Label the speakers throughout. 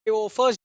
Speaker 1: वो first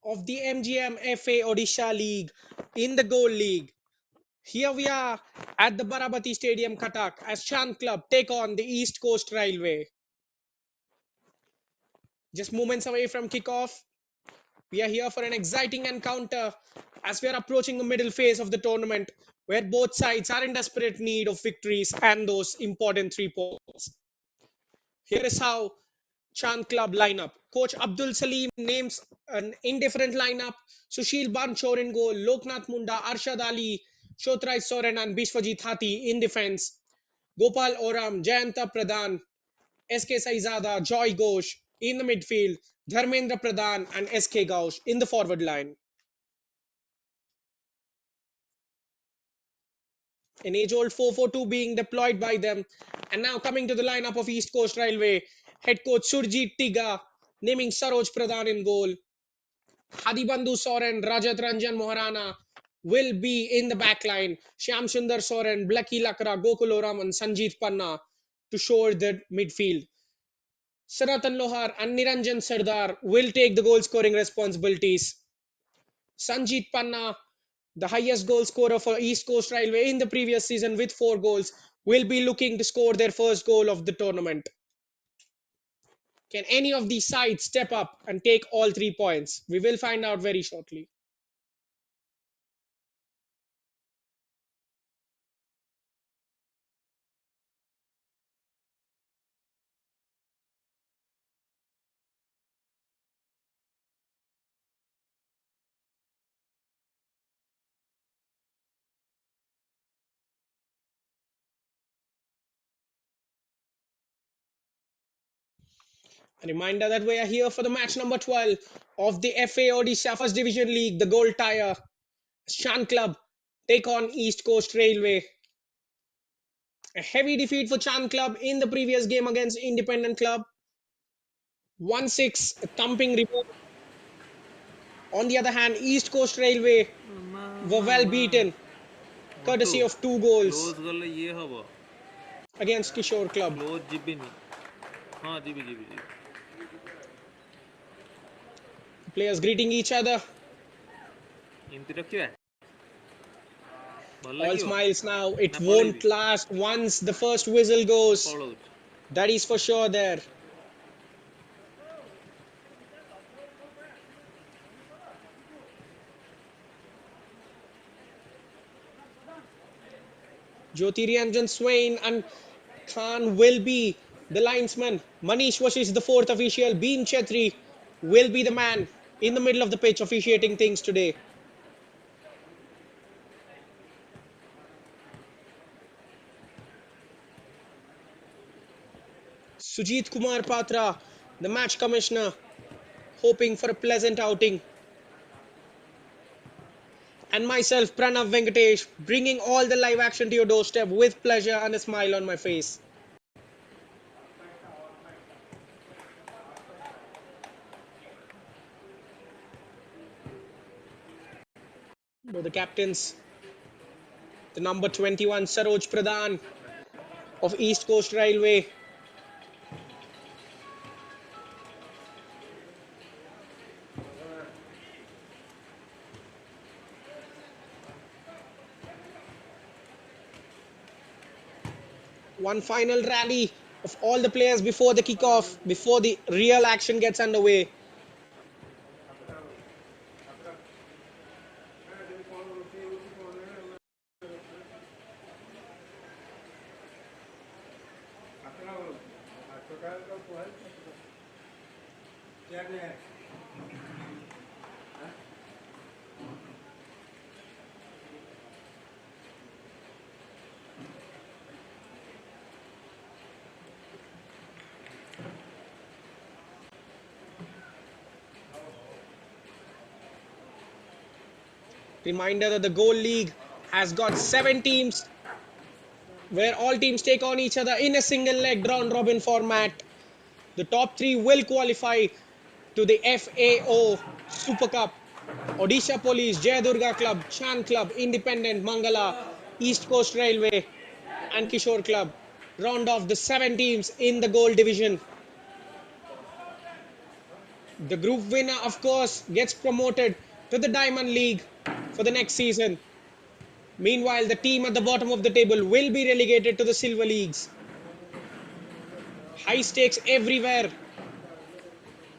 Speaker 1: of the MGM FA Odisha League in the Gold League. Here we are at the Barabati Stadium, Cuttack, as Chand Club take on the East Coast Railway. Just moments away from kickoff, we are here for an exciting encounter as we are approaching the middle phase of the tournament, where both sides are in desperate need of victories and those important 3 points. Here is how Chand Club lineup. Coach Abdul Salim names an indifferent lineup. Sushil Banchor in goal, Loknath Munda, Arshad Ali, Shotrai Soren and Bishwajit Hathi in defense. Gopal Oram, Jayanta Pradhan, SK Saizada, Joy Ghosh in the midfield. Dharmendra Pradhan and SK Gaush in the forward line. An age-old 4-4-2 being deployed by them. And now coming to the lineup of East Coast Railway. Head coach Surjit Tiga naming Saroj Pradhan in goal. Hadibandhu Soren, Rajat Ranjan Moharana will be in the back line. Shyam Sundar Soren, Blaki Lakra, Gokul Oram and Sanjeev Panna to shore the midfield. Sanatan Lohar and Niranjan Sardar will take the goal scoring responsibilities. Sanjeev Panna, the highest goal scorer for East Coast Railway in the previous season with 4 goals, will be looking to score their first goal of the tournament. Can any of these sides step up and take all 3 points? We will find out very shortly. A reminder that we are here for the match number 12 of the FA Odisha First Division League, the Gold Tire. Shan Club take on East Coast Railway. A heavy defeat for Chan Club in the previous game against Independent Club. 1-6 thumping report. On the other hand, East Coast Railway were well beaten, courtesy of 2 goals against Kishore Club. Players greeting each other. All smiles now. It won't last once the first whistle goes. That is for sure there. Jyotiranjan Swain and Khan will be the linesman. Manish Vashish, the fourth official. Bean Chetri will be the man in the middle of the pitch officiating things today. Sujit Kumar Patra, the match commissioner, hoping for a pleasant outing. And myself, Pranav Venkatesh, bringing all the live action to your doorstep with pleasure and a smile on my face. The captains, the number 21, Saroj Pradhan of East Coast Railway. One final rally of all the players before the kickoff, before the real action gets underway. Reminder that the Gold League has got 7 teams where all teams take on each other in a single leg round robin format. The top 3 will qualify to the FAO Super Cup. Odisha Police, Jayadurga Club, Chan Club, Independent, Mangala, East Coast Railway and Kishore Club round off the 7 teams in the Gold Division. The group winner, of course, gets promoted to the Diamond League for the next season. Meanwhile, the team at the bottom of the table will be relegated to the Silver Leagues. High stakes everywhere.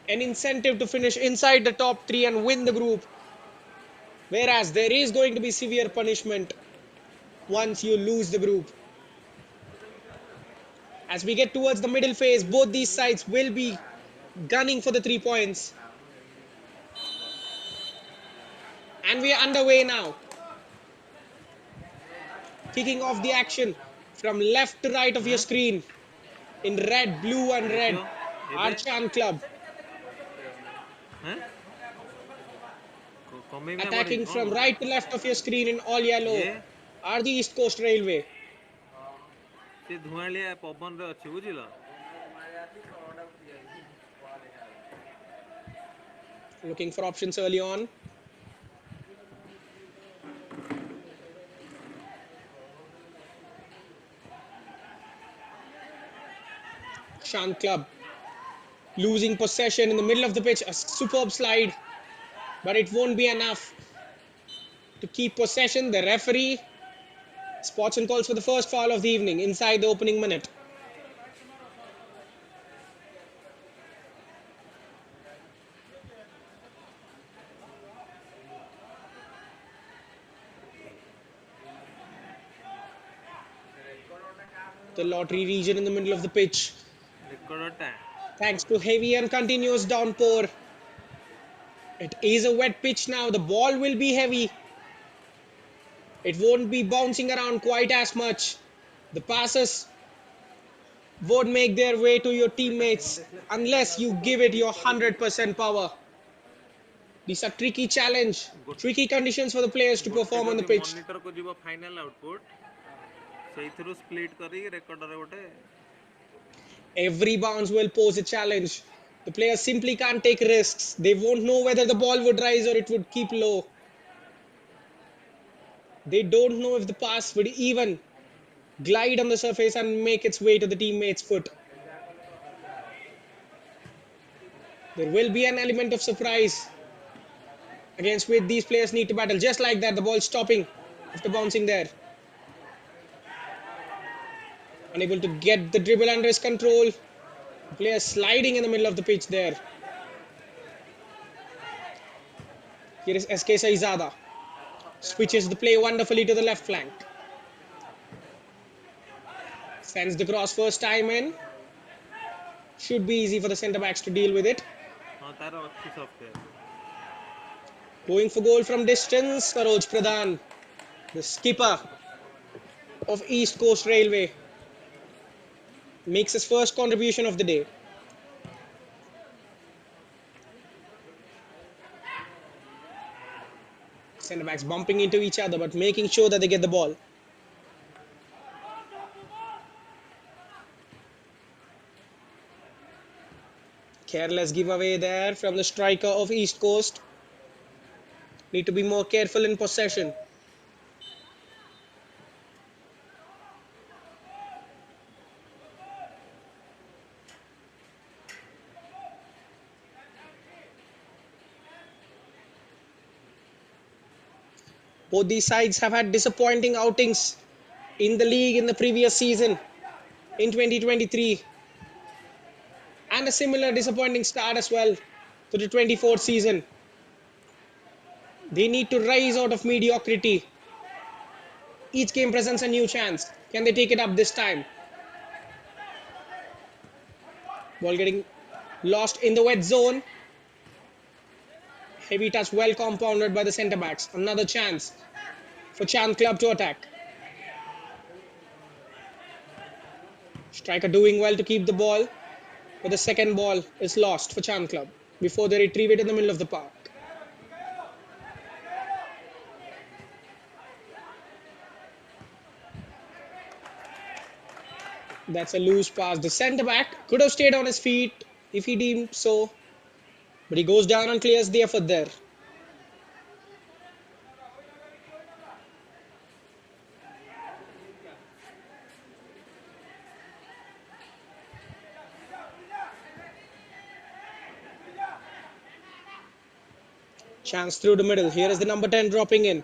Speaker 1: An incentive to finish inside the top three and win the group. Whereas there is going to be severe punishment once you lose the group. As we get towards the middle phase, both these sides will be gunning for the 3 points. And we are underway now. Kicking off the action from left to right of your screen. In red, blue and red, Archan Club. Attacking from right to left of your screen in all yellow are the East Coast Railway. Looking for options early on. Shan Club losing possession in the middle of the pitch. A superb slide, but it won't be enough to keep possession. The referee spots and calls for the first foul of the evening inside the opening minute. The lottery region in the middle of the pitch. Thanks to heavy and continuous downpour. It is a wet pitch now. The ball will be heavy. It won't be bouncing around quite as much. The passes won't make their way to your teammates unless you give it your 100% power. These are tricky challenge, tricky conditions for the players to perform on the pitch. Every bounce will pose a challenge. The players simply can't take risks. They won't know whether the ball would rise or it would keep low. They don't know if the pass would even glide on the surface and make its way to the teammate's foot. There will be an element of surprise against which these players need to battle. Just like that, the ball stopping after bouncing there. Unable to get the dribble under his control. The player sliding in the middle of the pitch there. Here is SK Saizada. Switches the play wonderfully to the left flank. Sends the cross first time in. Should be easy for the centre backs to deal with it. Going for goal from distance, Saroj Pradhan, the skipper of East Coast Railway, makes his first contribution of the day. Centre backs bumping into each other but making sure that they get the ball. Careless giveaway there from the striker of East Coast. Need to be more careful in possession. Both these sides have had disappointing outings in the league in the previous season in 2023. And a similar disappointing start as well to the 24th season. They need to rise out of mediocrity. Each game presents a new chance. Can they take it up this time? Ball getting lost in the wet zone. Heavy touch well compounded by the centre backs. Another chance for Chand Club to attack. Striker doing well to keep the ball, but the second ball is lost for Chand Club before they retrieve it in the middle of the park. That's a loose pass. The centre back could have stayed on his feet if he deemed so, but he goes down and clears the effort there. Chance through the middle. Here is the number 10 dropping in.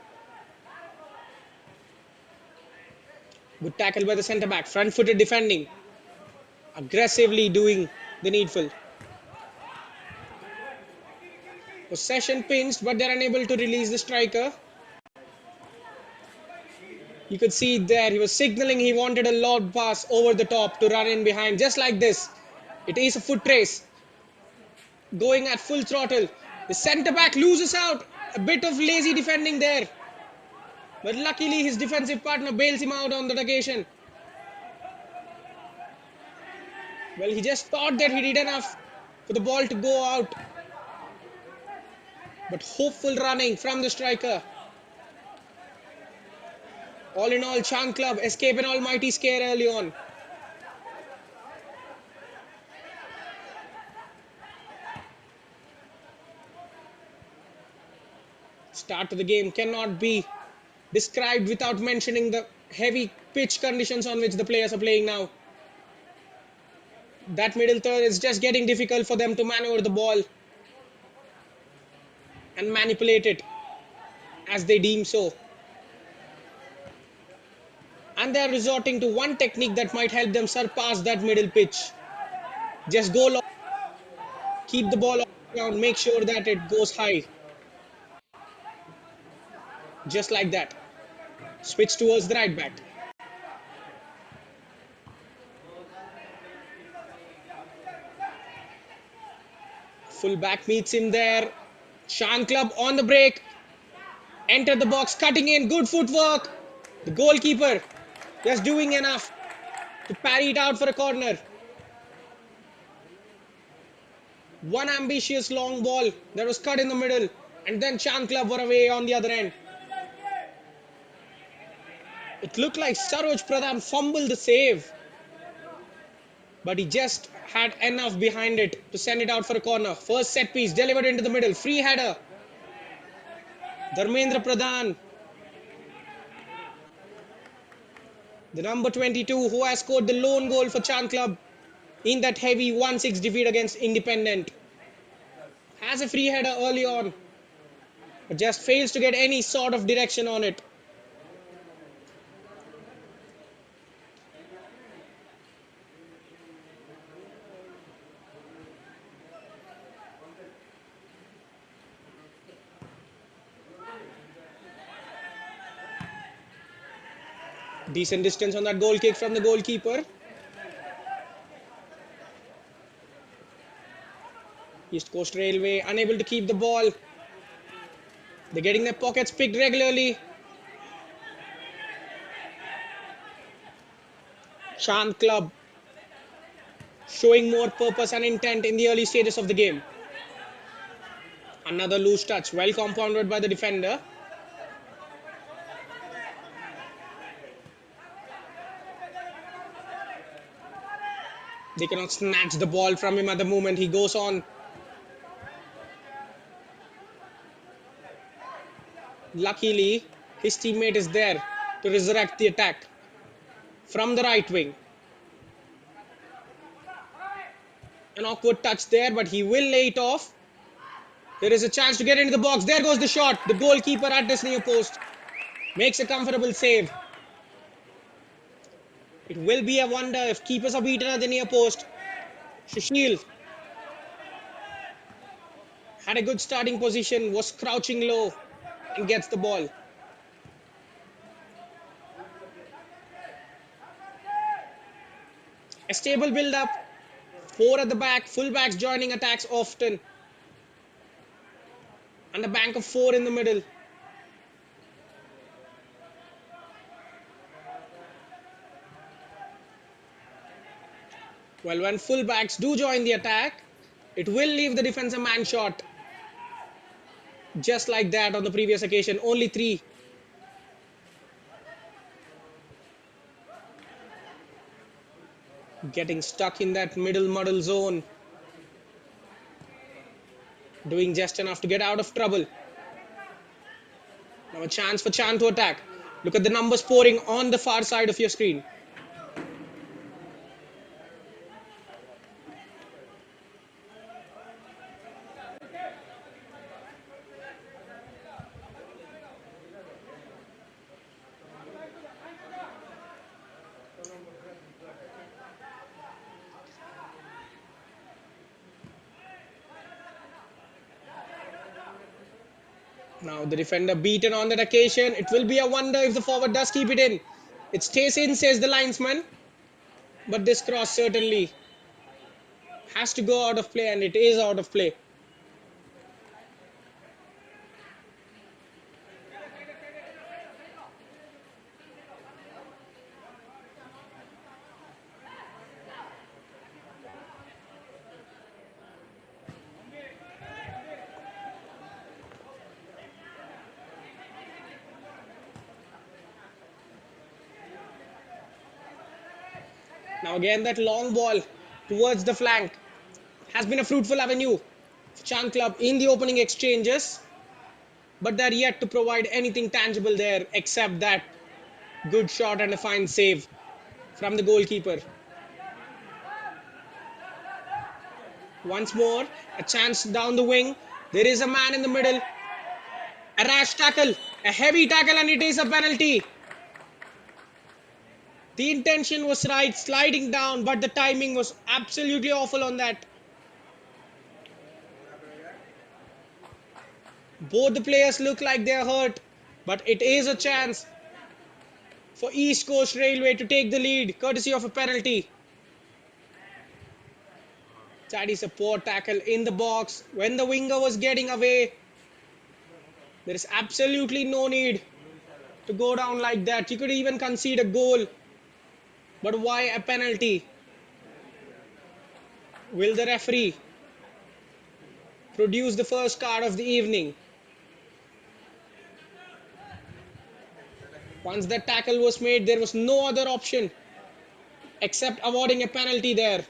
Speaker 1: Good tackle by the centre back. Front-footed defending. Aggressively doing the needful. Possession pinched, but they're unable to release the striker. You could see there, he was signaling he wanted a lob pass over the top to run in behind, just like this. It is a foot race. Going at full throttle. The centre back loses out. A bit of lazy defending there. But luckily his defensive partner bails him out on that occasion. Well, he just thought that he did enough for the ball to go out. But hopeful running from the striker. All in all, Chan Club escape an almighty scare early on. Start to the game cannot be described without mentioning the heavy pitch conditions on which the players are playing now. That middle third is just getting difficult for them to maneuver the ball and manipulate it as they deem so. And they are resorting to one technique that might help them surpass that middle pitch. Just go long, keep the ball on the ground, make sure that it goes high. Just like that. Switch towards the right back. Full back meets him there. Shan Club on the break. Enter the box, cutting in, good footwork. The goalkeeper just doing enough to parry it out for a corner. One ambitious long ball that was cut in the middle, and then Chan Club were away on the other end. It looked like Saroj Pradhan fumbled the save, but he just had enough behind it to send it out for a corner. First set piece delivered into the middle, free header. Dharmendra Pradhan, the number 22, who has scored the lone goal for Chan Club in that heavy 1-6 defeat against Independent. Has a free header early on, but just fails to get any sort of direction on it. Decent distance on that goal kick from the goalkeeper. East Coast Railway unable to keep the ball. They're getting their pockets picked regularly. Chan Club showing more purpose and intent in the early stages of the game. Another loose touch, well compounded by the defender. They cannot snatch the ball from him at the moment he goes on. Luckily, his teammate is there to resurrect the attack from the right wing. An awkward touch there, but he will lay it off. There is a chance to get into the box. There goes the shot. The goalkeeper at this near post makes a comfortable save. It will be a wonder if keepers are beaten at the near post. Sushil had a good starting position, was crouching low and gets the ball. A stable build-up. 4 at the back, full-backs joining attacks often. And a bank of 4 in the middle. Well, when full-backs do join the attack, it will leave the defense a man short. Just like that on the previous occasion, only 3. Getting stuck in that middle muddle zone. Doing just enough to get out of trouble. Now a chance for Chan to attack. Look at the numbers pouring on the far side of your screen. Now the defender beaten on that occasion. It will be a wonder if the forward does keep it in. It stays in, says the linesman. But this cross certainly has to go out of play, and it is out of play. Now again that long ball towards the flank has been a fruitful avenue for Chan Club in the opening exchanges, but they're yet to provide anything tangible there except that good shot and a fine save from the goalkeeper. Once more, a chance down the wing. There is a man in the middle. A rash tackle, a heavy tackle, and it is a penalty. The intention was right, sliding down, but the timing was absolutely awful on that. Both the players look like they are hurt, but it is a chance for East Coast Railway to take the lead, courtesy of a penalty. That is a poor tackle in the box. When the winger was getting away, there is absolutely no need to go down like that. You could even concede a goal, but why a penalty? Will the referee produce the first card of the evening? Once that tackle was made, there was no other option except awarding a penalty there.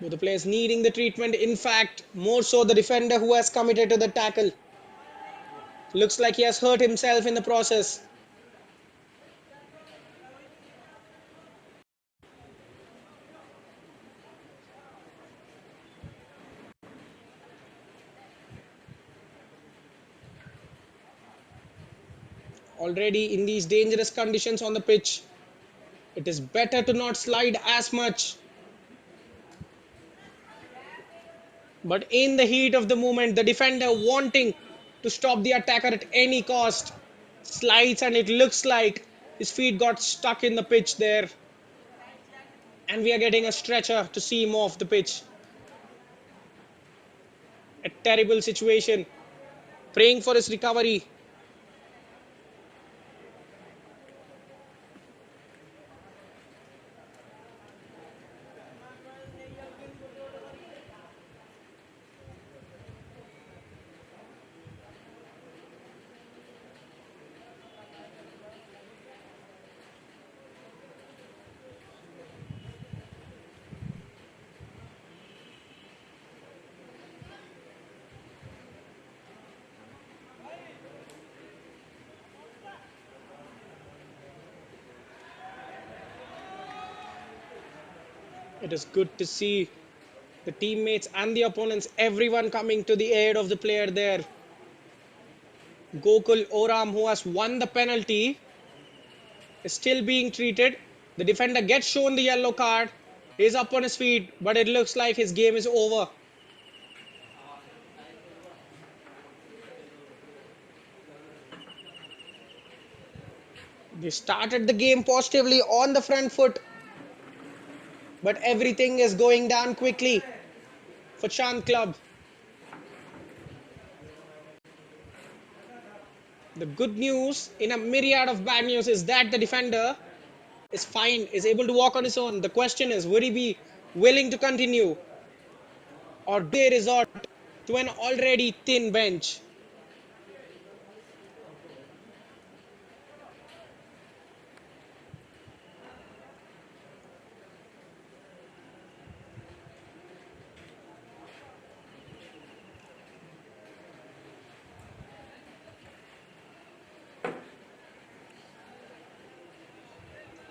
Speaker 1: Both the players needing the treatment. In fact, more so the defender who has committed to the tackle. Looks like he has hurt himself in the process. Already in these dangerous conditions on the pitch, it is better to not slide as much. But in the heat of the moment, the defender wanting to stop the attacker at any cost slides, and it looks like his feet got stuck in the pitch there. And we are getting a stretcher to see him off the pitch. A terrible situation. Praying for his recovery. It is good to see the teammates and the opponents, everyone coming to the aid of the player there. Gokul Oram, who has won the penalty, is still being treated. The defender gets shown the yellow card. He's up on his feet, but it looks like his game is over. They started the game positively on the front foot, but everything is going down quickly for Chand Club. The good news in a myriad of bad news is that the defender is fine, is able to walk on his own. The question is, would he be willing to continue, or do they resort to an already thin bench?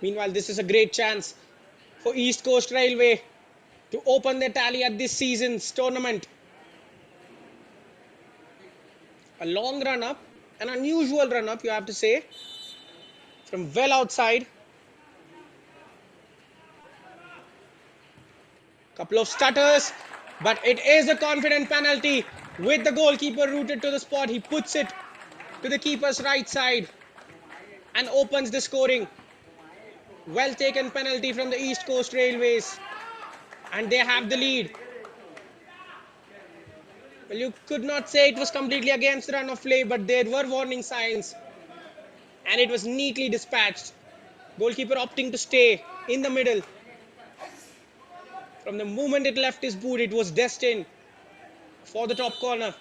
Speaker 1: Meanwhile, this is a great chance for East Coast Railway to open their tally at this season's tournament. A long run up, an unusual run up, you have to say, from well outside. Couple of stutters, but it is a confident penalty with the goalkeeper rooted to the spot. He puts it to the keeper's right side and opens the scoring. Well taken penalty from the East Coast Railways, and they have the lead. Well, you could not say it was completely against the run of play, but there were warning signs, and it was neatly dispatched. Goalkeeper opting to stay in the middle. From the moment it left his boot, it was destined for the top corner.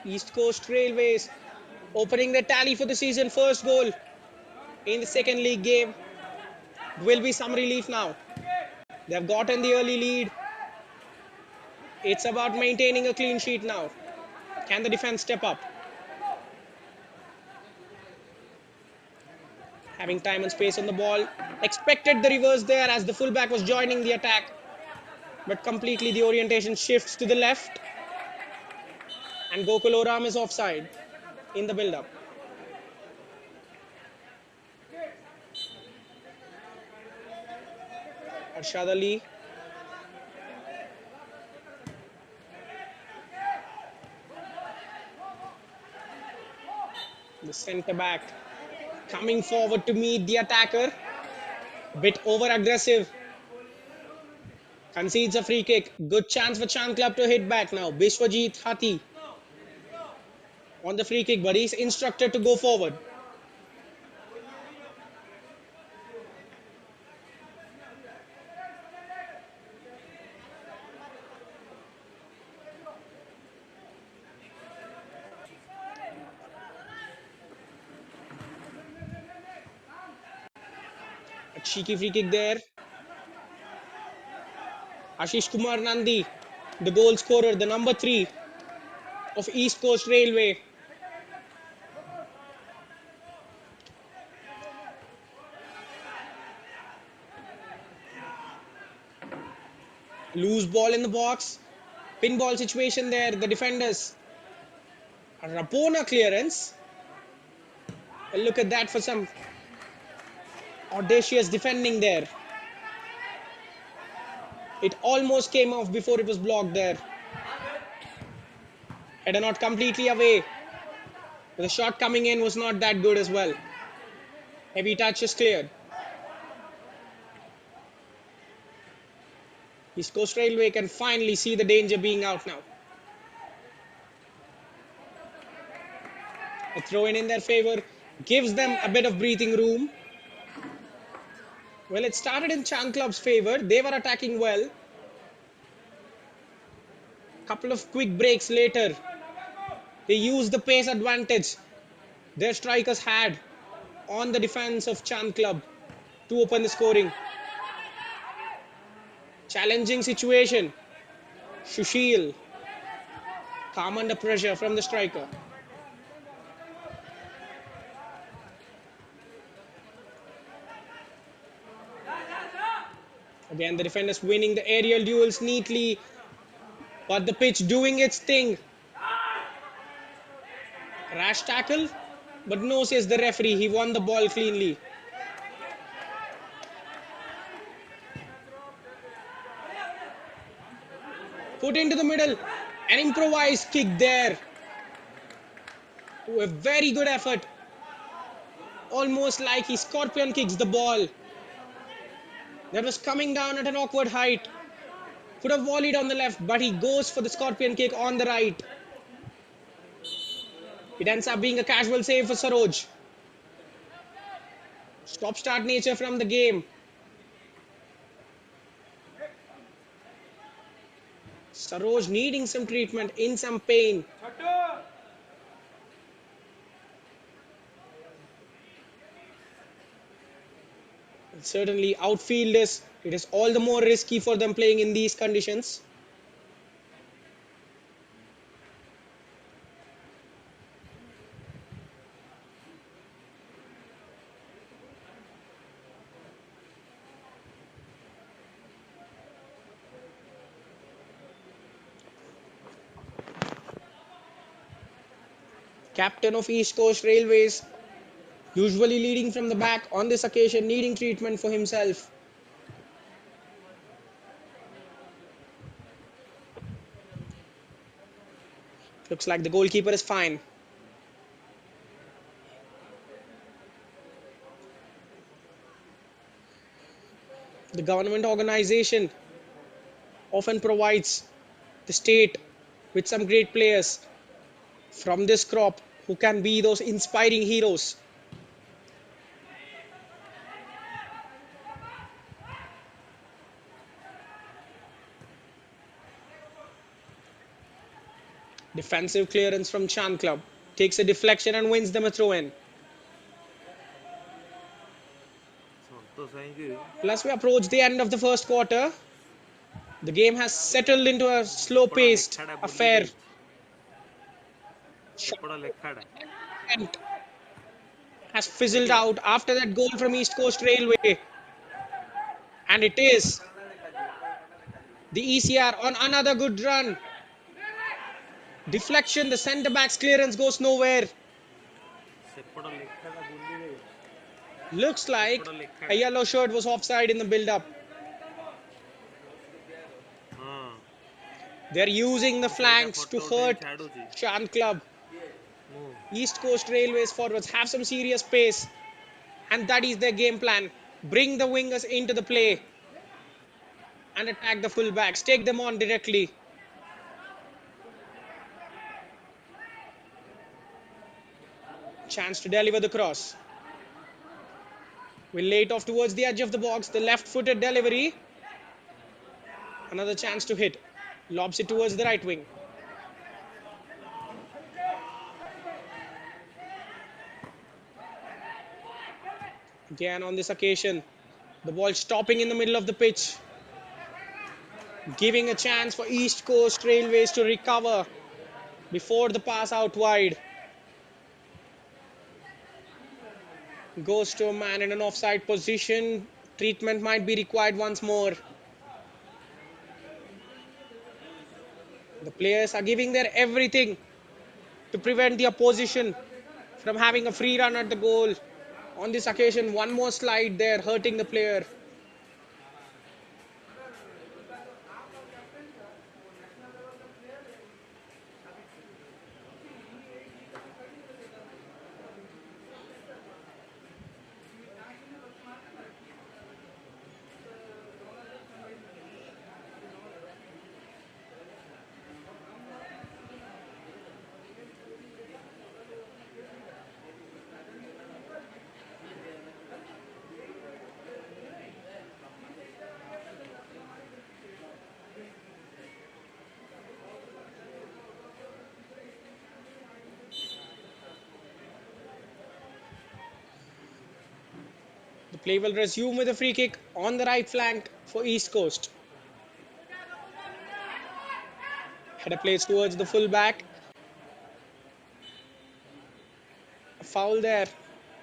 Speaker 1: East Coast Railways opening the tally for the season. First goal in the second league game. Will be some relief now. They've gotten the early lead. It's about maintaining a clean sheet now. Can the defense step up? Having time and space on the ball. Expected the reverse there as the fullback was joining the attack. But completely the orientation shifts to the left. And Gokul Oram is offside in the build-up. Arshad Ali. The centre back coming forward to meet the attacker. Bit over-aggressive. Concedes a free kick. Good chance for Chand Club to hit back now. Bishwajit Hathi on the free kick, but he's instructed to go forward. A cheeky free kick there. Ashish Kumar Nandi, the goal scorer, the number 3 of East Coast Railway. Loose ball in the box. Pinball situation there. The defenders. A Rapona clearance. Look at that for some audacious defending there. It almost came off before it was blocked there. Header not completely away. The shot coming in was not that good as well. Heavy touch is cleared. East Coast Railway can finally see the danger being out now. A throw in their favor gives them a bit of breathing room. Well, it started in Chand Club's favor. They were attacking well. Couple of quick breaks later, they used the pace advantage their strikers had on the defense of Chand Club to open the scoring. Challenging situation. Shushil calm under pressure from the striker. Again, the defenders winning the aerial duels neatly, but the pitch doing its thing. Rash tackle, but no, says the referee. He won the ball cleanly. Put into the middle. An improvised kick there. A very good effort. Almost like he scorpion kicks the ball. That was coming down at an awkward height. Could have volleyed on the left, but he goes for the scorpion kick on the right. It ends up being a casual save for Saroj. Stop-start nature from the game. Saroj needing some treatment, in some pain. Certainly, outfielders, it is all the more risky for them playing in these conditions. Captain of East Coast Railways, usually leading from the back, on this occasion needing treatment for himself. Looks like the goalkeeper is fine. The government organization often provides the state with some great players from this crop who can be those inspiring heroes. Defensive clearance from Chan Club. Takes a deflection and wins them a throw in. Plus, we approach the end of the first quarter. The game has settled into a slow paced affair. Has fizzled out after that goal from East Coast Railway. And it is the ECR on another good run. Deflection, the centre back's clearance goes nowhere. Looks like a yellow shirt was offside in the build-up. They're using the flanks to hurt Chand Club. East Coast Railways forwards have some serious pace, and that is their game plan. Bring the wingers into the play and attack the fullbacks. Take them on directly. Chance to deliver the cross. Will lay it off towards the edge of the box. The left-footed delivery. Another chance to hit. Lobs it towards the right wing. Again on this occasion, the ball stopping in the middle of the pitch, giving a chance for East Coast Railways to recover before the pass out wide. Goes to a man in an offside position. Treatment might be required once more. The players are giving their everything to prevent the opposition from having a free run at the goal. On this occasion, one more slide there, hurting the player. The play will resume with a free kick on the right flank for East Coast. Header plays towards the fullback. A foul there.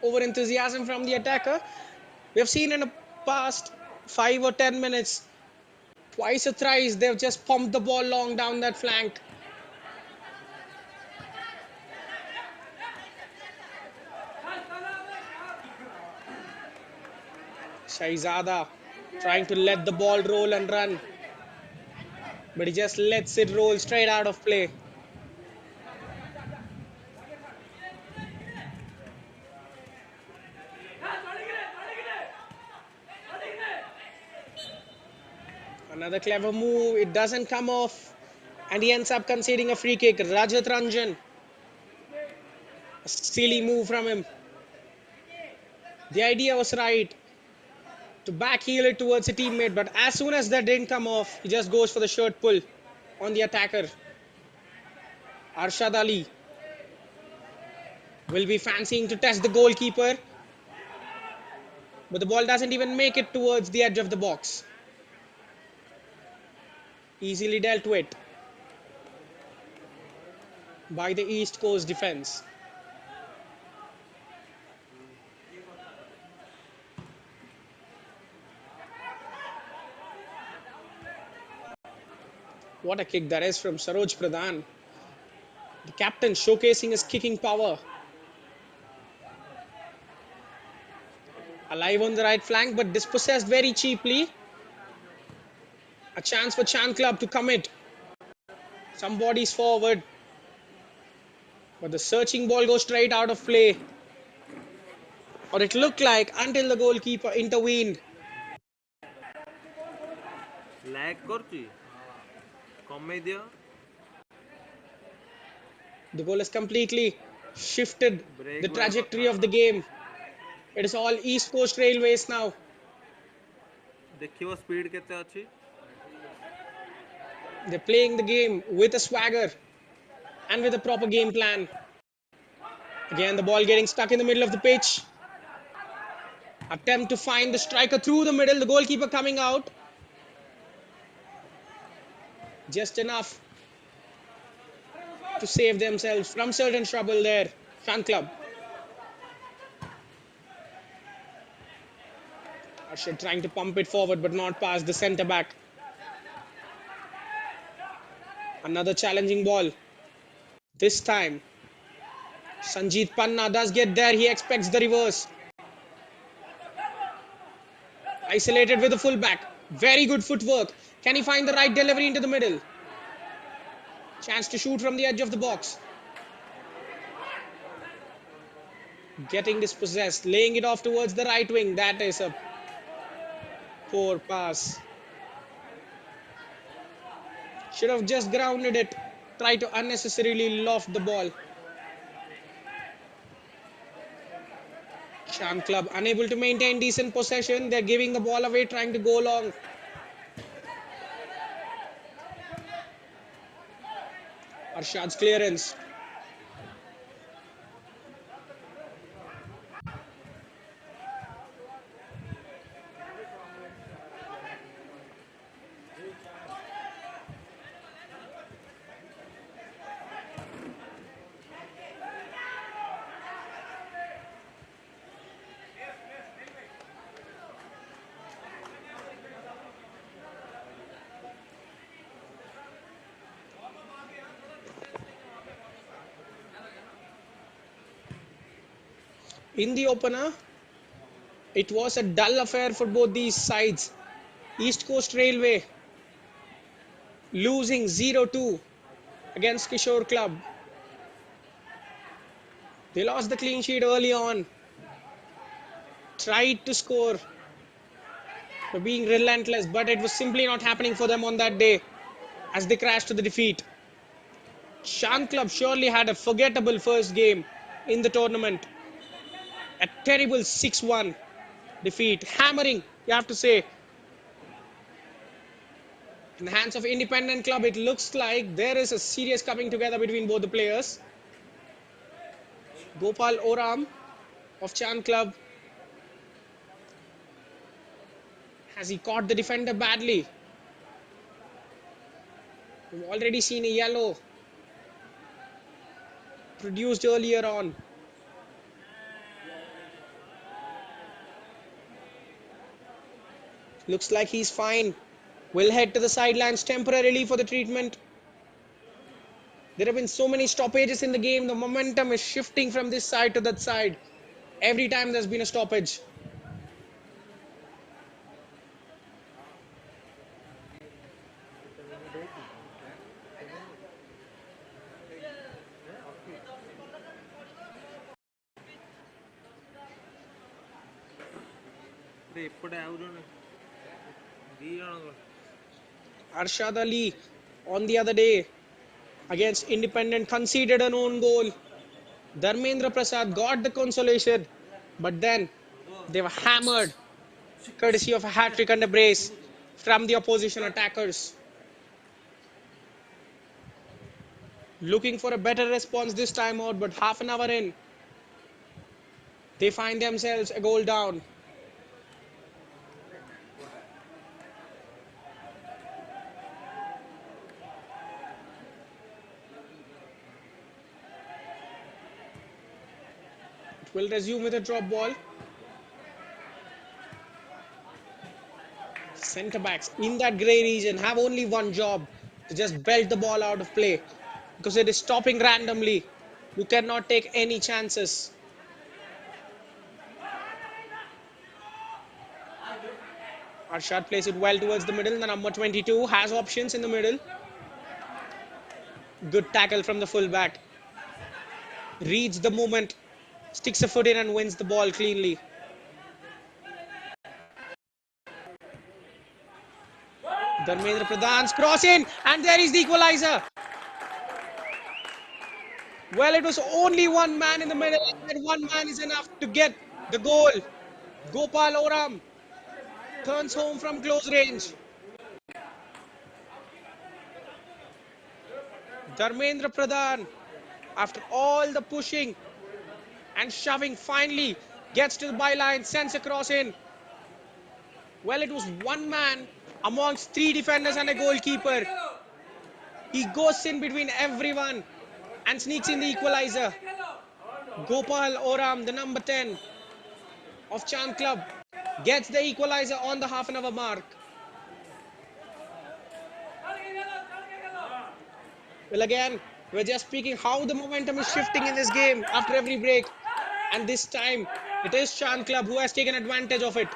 Speaker 1: Over enthusiasm from the attacker. We have seen in the past 5 or 10 minutes, twice or thrice, they've just pumped the ball long down that flank. Shahzada trying to let the ball roll and run, but he just lets it roll straight out of play. Another clever move. It doesn't come off, and he ends up conceding a free kick. Rajat Ranjan. A silly move from him. The idea was right to backheel it towards a teammate, but as soon as that didn't come off, he just goes for the shirt pull on the attacker. Arshad Ali will be fancying to test the goalkeeper, but the ball doesn't even make it towards the edge of the box. Easily dealt with by the East Coast defense. What a kick that is from Saroj Pradhan. The captain showcasing his kicking power. Alive on the right flank, but dispossessed very cheaply. A chance for Chan Club to commit. Some bodies forward. But the searching ball goes straight out of play. Or it looked like until the goalkeeper intervened.
Speaker 2: lag କରୁଛି କମେଇ ଦିଅ
Speaker 1: The goal has completely shifted the
Speaker 2: break ବେଳେ
Speaker 1: trajectory
Speaker 2: କଥା
Speaker 1: of the game. It is all East Coast Railways now.
Speaker 2: ଦେଖିବ speed କେତେ ଅଛି
Speaker 1: They're playing the game with a swagger and with a proper game plan. Again, the ball getting stuck in the middle of the pitch. Attempt to find the striker through the middle. The goalkeeper coming out. Just enough to save themselves from certain trouble there. Fan Club. Arshad trying to pump it forward but not past the centre back. Another challenging ball. This time, Sanjeet Panna does get there. He expects the reverse. Isolated with the fullback. Very good footwork. Can he find the right delivery into the middle? Chance to shoot from the edge of the box. Getting dispossessed. Laying it off towards the right wing. That is a poor pass. Should have just grounded it. Try to unnecessarily loft the ball. Chan Club unable to maintain decent possession. They're giving the ball away, trying to go long. Arshad's clearance. In the opener, it was a dull affair for both these sides. East Coast Railway losing 0-2 against Kishore Club. They lost the clean sheet early on. Tried to score for being relentless, but it was simply not happening for them on that day as they crashed to the defeat. Chan Club surely had a forgettable first game in the tournament. A terrible 6-1 defeat. Hammering, you have to say. In the hands of Independent Club, it looks like there is a serious coming together between both the players. Gopal Oram of Chan Club. Has he caught the defender badly? We've already seen a yellow produced earlier on. Looks like he's fine. Will head to the sidelines temporarily for the treatment. There have been so many stoppages in the game. The momentum is shifting from this side to that side. Every time there's been a stoppage. Arshad Ali on the other day against Independent conceded an own goal. Dharmendra Prasad got the consolation, but then they were hammered courtesy of a hat-trick and a brace from the opposition attackers. Looking for a better response this time out, but half an hour in, they find themselves a goal down. It will resume with a drop ball. Centre backs in that grey region have only one job, to just belt the ball out of play. because it is stopping randomly. You cannot take any chances. Arshad plays it well towards the middle. The number 22 has options in the middle. Good tackle from the fullback. Reads the movement, sticks a foot in and wins the ball cleanly. Dharmendra Pradhan's cross in, and there is the equalizer. Well, it was only one man in the middle, and one man is enough to get the goal. Gopal Oram turns home from close range. Dharmendra Pradhan, after all the pushing and shoving, finally gets to the byline, sends a cross in. Well, it was one man amongst three defenders and a goalkeeper. He goes in between everyone and sneaks in the equalizer. Gopal Oram, the number 10 of Chand Club, gets the equalizer on the half an hour mark. Well, again, we're just speaking how the momentum is shifting in this game after every break. And this time, it is Chand Club who has taken advantage of it.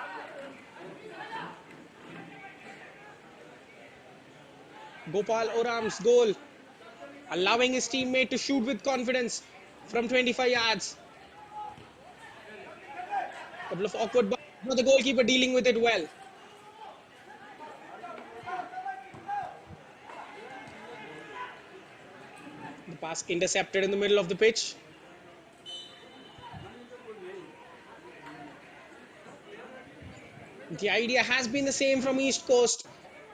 Speaker 1: Gopal Oram's goal, allowing his teammate to shoot with confidence from 25 yards. Couple of awkward balls, but the goalkeeper dealing with it well. The pass intercepted in the middle of the pitch. The idea has been the same from East Coast.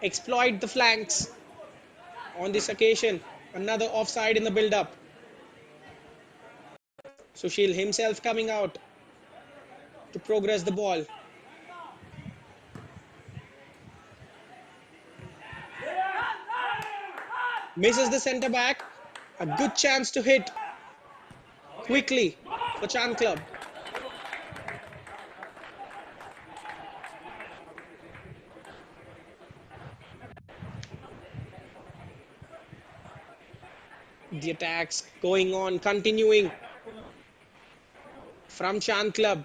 Speaker 1: Exploit the flanks. On this occasion, another offside in the build-up. Sushil himself coming out to progress the ball. Misses the centre back. A good chance to hit quickly for Chand Club. The attacks going on, continuing from Chand Club.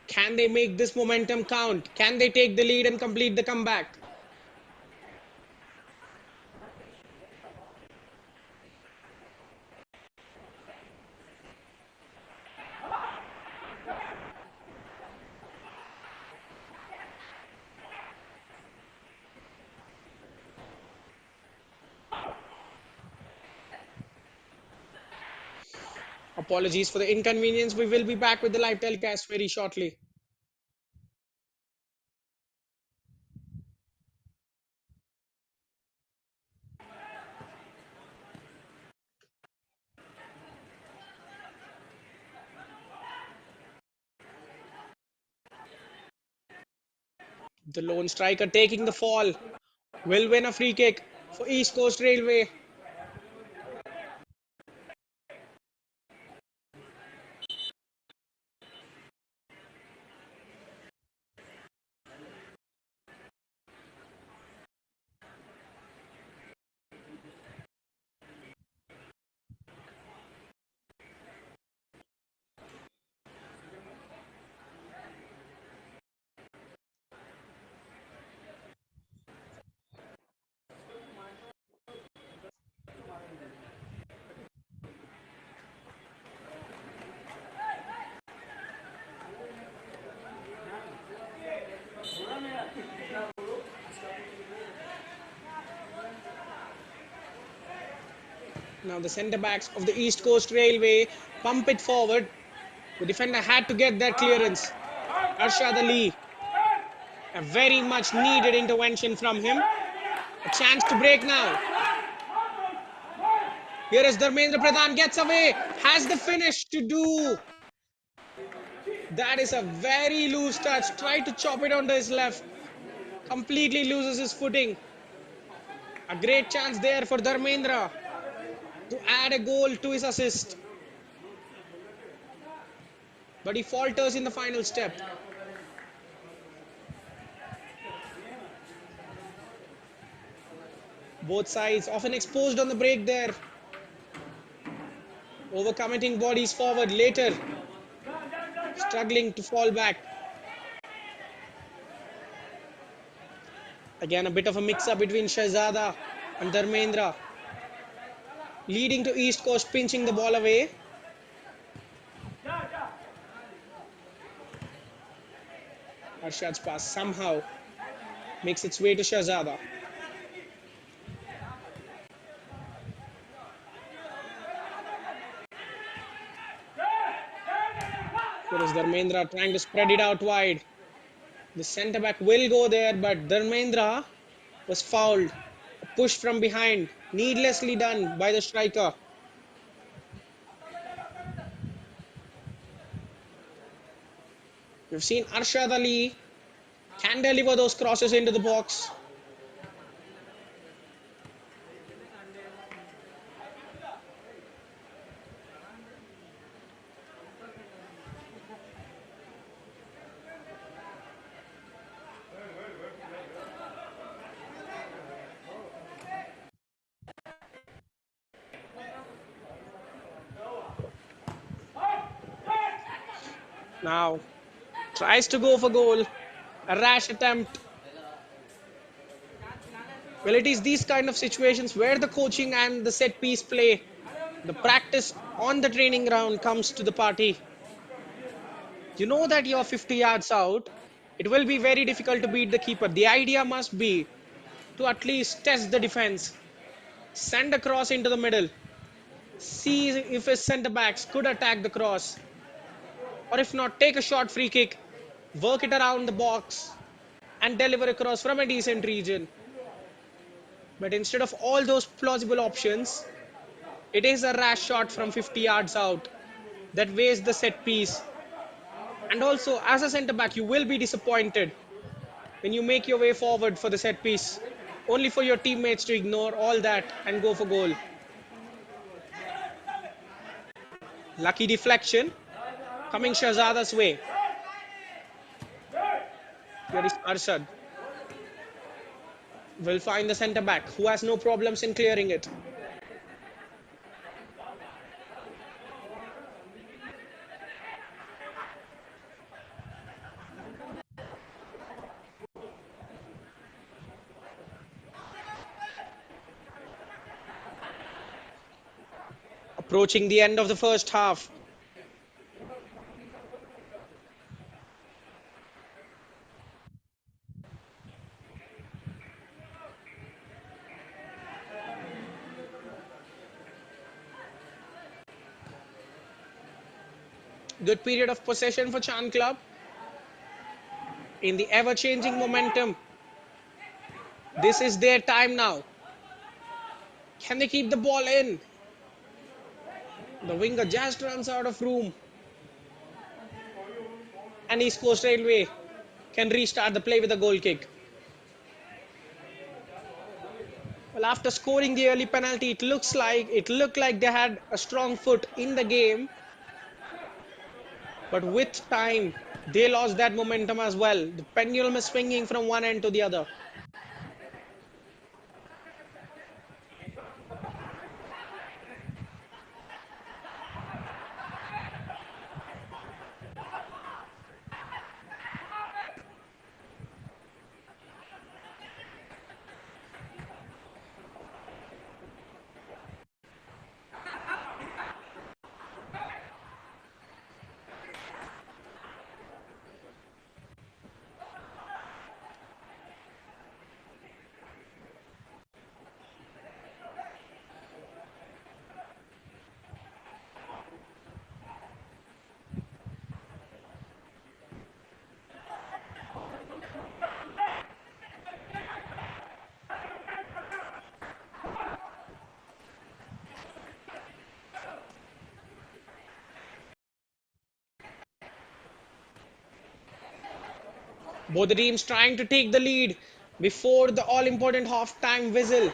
Speaker 1: Can they make this momentum count? Can they take the lead and complete the comeback? Apologies for the inconvenience. We will be back with the live telecast very shortly. The lone striker taking the fall will win a free kick for East Coast Railway. Now the centre backs of the East Coast Railway pump it forward. The defender had to get that clearance. Arshad Ali, a very much needed intervention from him. A chance to break now. Here is Dharmendra Pradhan, gets away, has the finish to do. That is a very loose touch. Tried to chop it onto his left. Completely loses his footing. A great chance there for Dharmendra to add a goal to his assist. But he falters in the final step. Both sides often exposed on the break there. Overcommitting bodies forward later. Struggling to fall back. Again, a bit of a mix-up between Shahzada and Dharmendra, leading to East Coast pinching the ball away. Arshad's pass somehow makes its way to Shahzada. Here is Dharmendra trying to spread it out wide. The centre back will go there, but Dharmendra was fouled. A push from behind, needlessly done by the striker. We've seen Arshad Ali can deliver those crosses into the box. Now tries to go for goal. A rash attempt. Well, it is these kind of situations where the coaching and the set piece play, the practice on the training ground comes to the party. You know that you're 50 yards out. It will be very difficult to beat the keeper. The idea must be to at least test the defense, send a cross into the middle, see if his centre backs could attack the cross, or if not, take a short free kick, work it around the box, and deliver a cross from a decent region. But instead of all those plausible options, it is a rash shot from 50 yards out that wastes the set piece. And also, as a centre back, you will be disappointed when you make your way forward for the set piece, only for your teammates to ignore all that and go for goal. Lucky deflection coming Shahzada's way. Here is Arshad. Will find the centre back who has no problems in clearing it. Approaching the end of the first half. Good period of possession for Chan Club. In the ever-changing momentum, this is their time now. Can they keep the ball in? The winger just runs out of room. And East Coast Railway can restart the play with a goal kick. Well, after scoring the early penalty, it looked like they had a strong foot in the game. But with time, they lost that momentum as well. The pendulum is swinging from one end to the other. Both the teams trying to take the lead before the all-important half-time whistle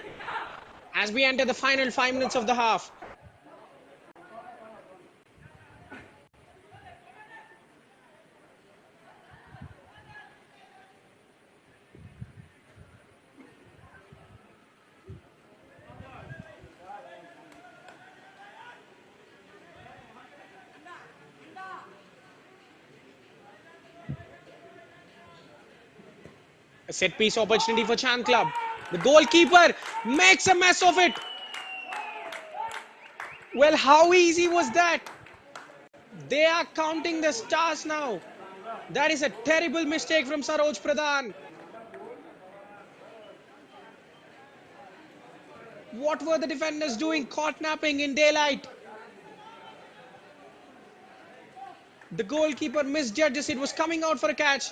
Speaker 1: as we enter the final 5 minutes of the half. A set piece opportunity for Chan Club. The goalkeeper makes a mess of it. Well, how easy was that? They are counting the stars now. That is a terrible mistake from Saroj Pradhan. What were the defenders doing caught napping in daylight? The goalkeeper misjudges it, was coming out for a catch.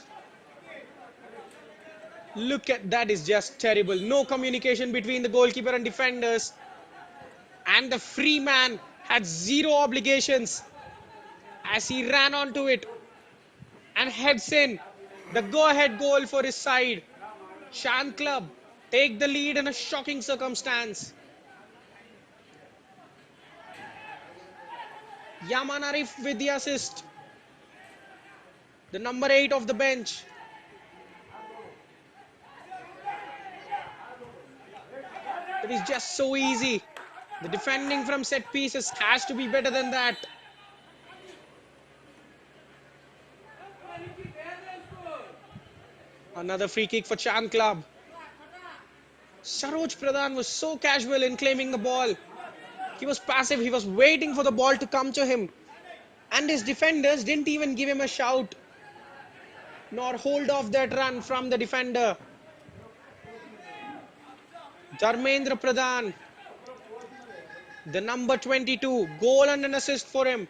Speaker 1: Look at that, is just terrible. No communication between the goalkeeper and defenders. And the free man had zero obligations as he ran onto it and heads in. The go-ahead goal for his side. Shan Club take the lead in a shocking circumstance. Yaman Arif with the assist. The number 8 of the bench. It is just so easy. The defending from set pieces has to be better than that. Another free kick for Chan Club. Saroj Pradhan was so casual in claiming the ball. He was passive. He was waiting for the ball to come to him. And his defenders didn't even give him a shout nor hold off that run from the defender. Dharmendra Pradhan, the number 22, goal and an assist for him.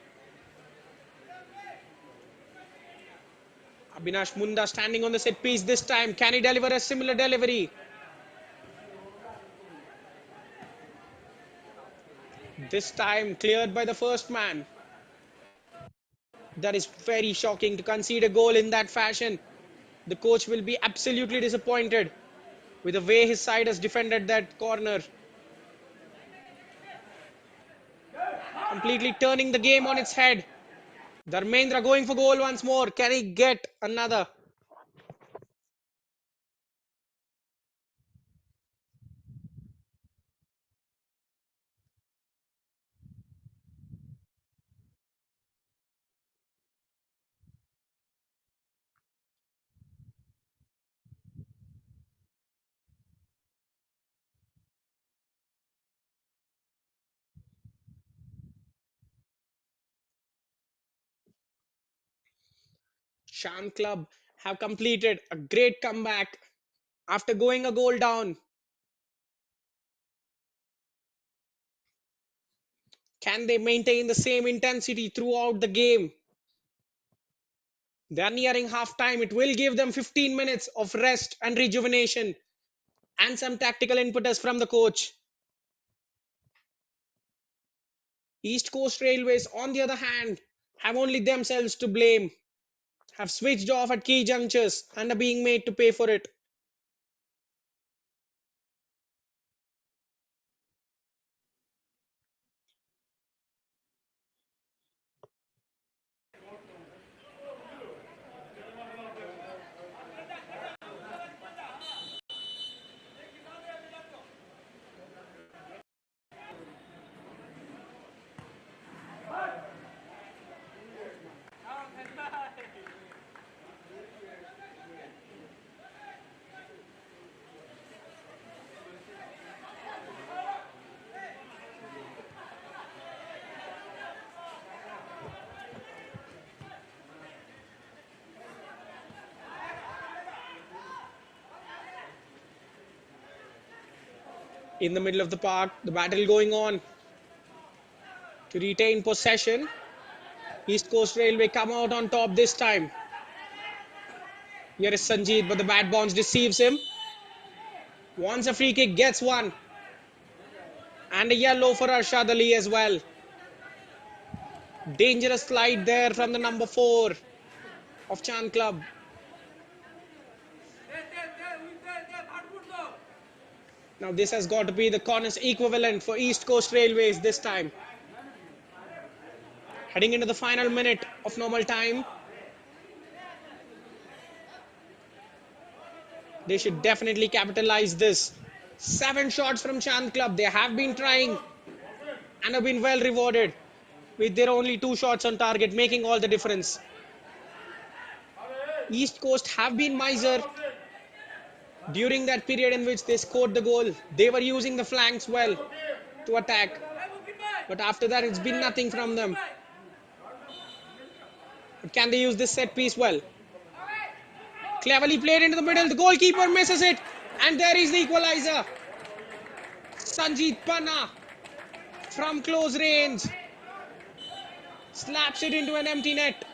Speaker 1: Abhinash Munda standing on the set piece this time. Can he deliver a similar delivery? This time cleared by the first man. That is very shocking to concede a goal in that fashion. The coach will be absolutely disappointed with the way his side has defended that corner. Completely turning the game on its head. Dharmendra going for goal once more. Can he get another? Shan Club have completed a great comeback after going a goal down. Can they maintain the same intensity throughout the game? They are nearing half time. It will give them 15 minutes of rest and rejuvenation and some tactical impetus from the coach. East Coast Railways, on the other hand, have only themselves to blame, have switched off at key junctures and are being made to pay for it. In the middle of the park, the battle going on to retain possession. East Coast Railway come out on top this time. Here is Sanjeet, but the bad bounce deceives him. Wants a free kick, gets one. And a yellow for Arshad Ali as well. Dangerous slide there from the number 4 of Chan Club. Now this has got to be the corners equivalent for East Coast Railways this time. Heading into the final minute of normal time. They should definitely capitalize this. 7 shots from Chand Club. They have been trying and have been well rewarded with their only 2 shots on target, making all the difference. East Coast have been miser During that period in which they scored the goal, they were using the flanks well to attack. But after that, it's been nothing from them. But can they use this set piece well? Cleverly played into the middle. The goalkeeper misses it. And there is the equalizer. Sanjeet Panna from close range slaps it into an empty net.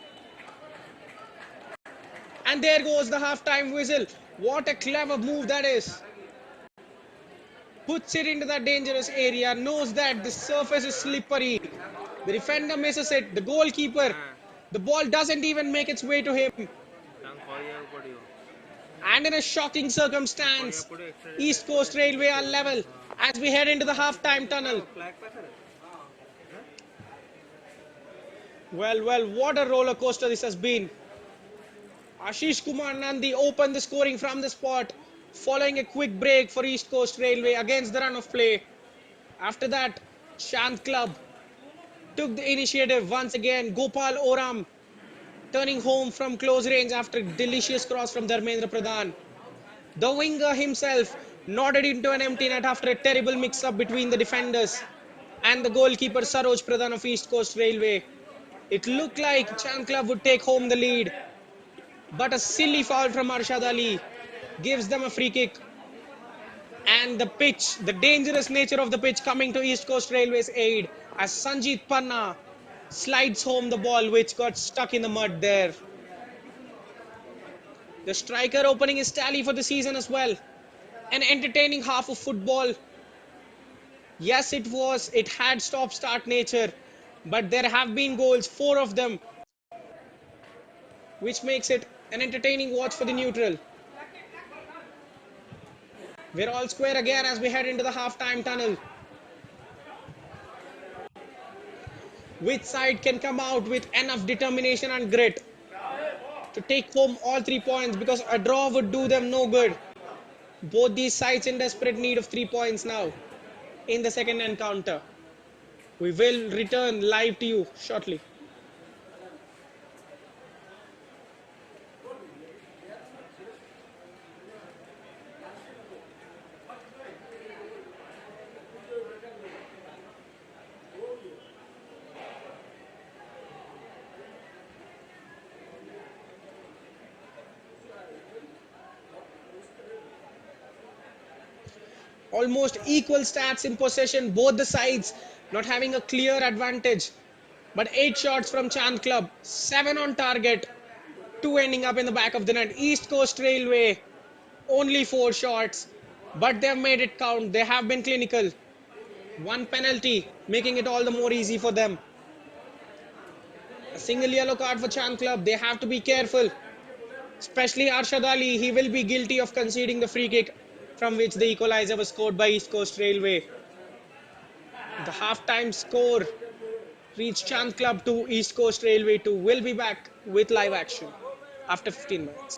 Speaker 1: And there goes the half-time whistle. What a clever move that is. Puts it into that dangerous area, knows that the surface is slippery. The defender misses it. The goalkeeper, the ball doesn't even make its way to him. And in a shocking circumstance, East Coast Railway are level as we head into the half-time tunnel. Well, what a roller coaster this has been. Ashish Kumar Nandi opened the scoring from the spot, following a quick break for East Coast Railway against the run of play. After that, Shant Club took the initiative once again. Gopal Oram turning home from close range after a delicious cross from Dharmendra Pradhan. The winger himself nodded into an empty net after a terrible mix-up between the defenders and the goalkeeper Saroj Pradhan of East Coast Railway. It looked like Chand Club would take home the lead, but a silly foul from Arshad Ali gives them a free kick. And the pitch, the dangerous nature of the pitch coming to East Coast Railway's aid as Sanjeet Panna slides home the ball which got stuck in the mud there. The striker opening his tally for the season as well. An entertaining half of football. Yes, it was. It had stop-start nature, but there have been goals, 4 of them, which makes it an entertaining watch for the neutral. We're all square again as we head into the half-time tunnel. Which side can come out with enough determination and grit to take home all 3 points, because a draw would do them no good. Both these sides in desperate need of 3 points now in the second encounter. We will return live to you shortly. Almost equal stats in possession, both the sides not having a clear advantage. But 8 shots from Chand Club, 7 on target, 2 ending up in the back of the net. East Coast Railway, only 4 shots, but they've made it count. They have been clinical. 1 penalty, making it all the more easy for them. A single yellow card for Chand Club. They have to be careful. Especially Arshad Ali, he will be guilty of conceding the free kick from which the equalizer was scored by East Coast Railway. The half-time score reached Chand Club 2, East Coast Railway 2. We'll be back with live action after 15 minutes.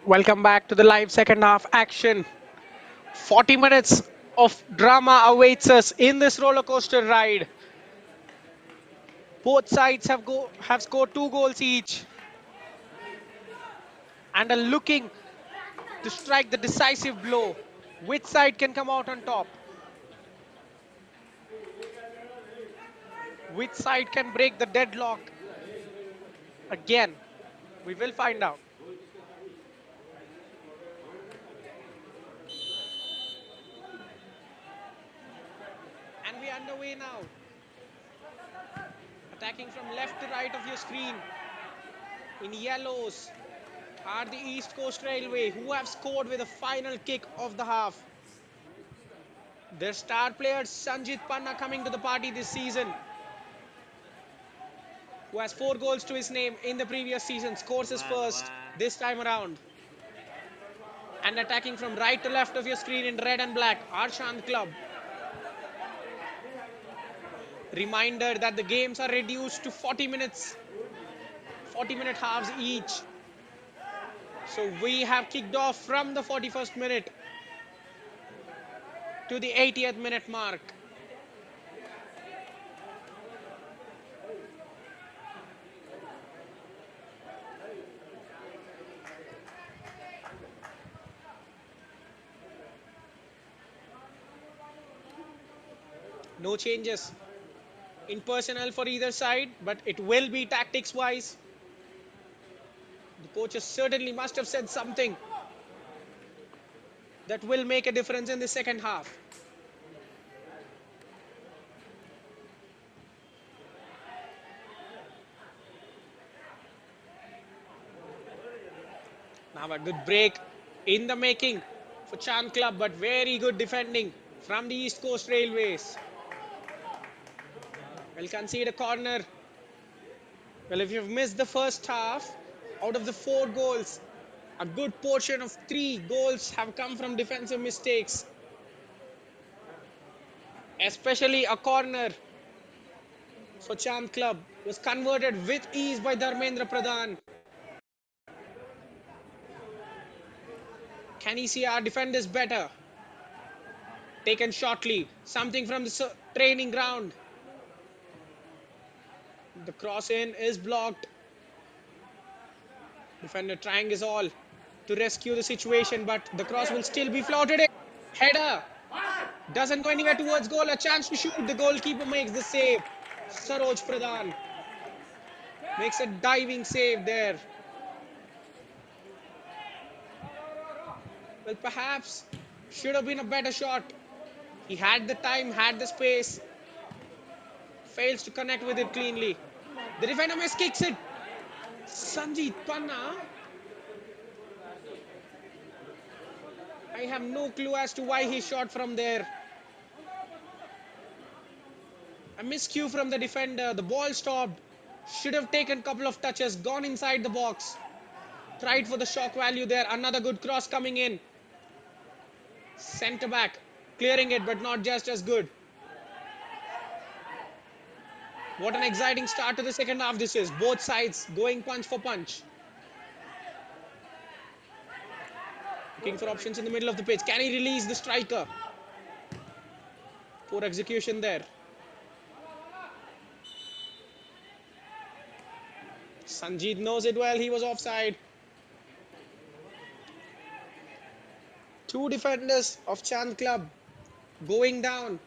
Speaker 1: Welcome back to the live second half action. 40 minutes of drama awaits us in this roller coaster ride. Both sides have scored 2 goals each and are looking to strike the decisive blow. Which side can come out on top? Which side can break the deadlock again? We will find out. And we are underway now. Attacking from left to right of your screen. In yellows are the East Coast Railway, who have scored with a final kick of the half. Their star player Sanjit Panna coming to the party this season, who has 4 goals to his name in the previous season, scores his first this time around. And attacking from right to left of your screen in red and black, Arshant Club. Reminder that the games are reduced to 40 minutes, 40-minute halves each. So we have kicked off from the 41st minute to the 80th minute mark. No changes in personnel for either side, but it will be tactics wise. The coaches certainly must have said something that will make a difference in the second half. Now a good break in the making for Chand Club, but very good defending from the East Coast Railways. Will concede a corner. Well, if you've missed the first half, out of the 4 goals, a good portion of 3 goals have come from defensive mistakes. Especially a corner for Chand Club was converted with ease by Dharmendra Pradhan. Can he see our defenders better? Taken shortly. Something from the training ground. The cross in is blocked. Defender trying his all to rescue the situation, but the cross will still be floated in. Header doesn't go anywhere towards goal. A chance to shoot. The goalkeeper makes the save. Saroj Pradhan makes a diving save there. Well, perhaps should have been a better shot. He had the time, had the space, fails to connect with it cleanly. The defender miskicks it. Sanjit Panna. I have no clue as to why he shot from there. A miscue from the defender. The ball stopped. Should have taken a couple of touches, gone inside the box. Tried for the shock value there. Another good cross coming in. Centre back clearing it, but not just as good. What an exciting start to the second half this is. Both sides going punch for punch. Looking for options in the middle of the pitch. Can he release the striker? Poor execution there. Sanjeev knows it well. He was offside. 2 defenders of Chand Club going down.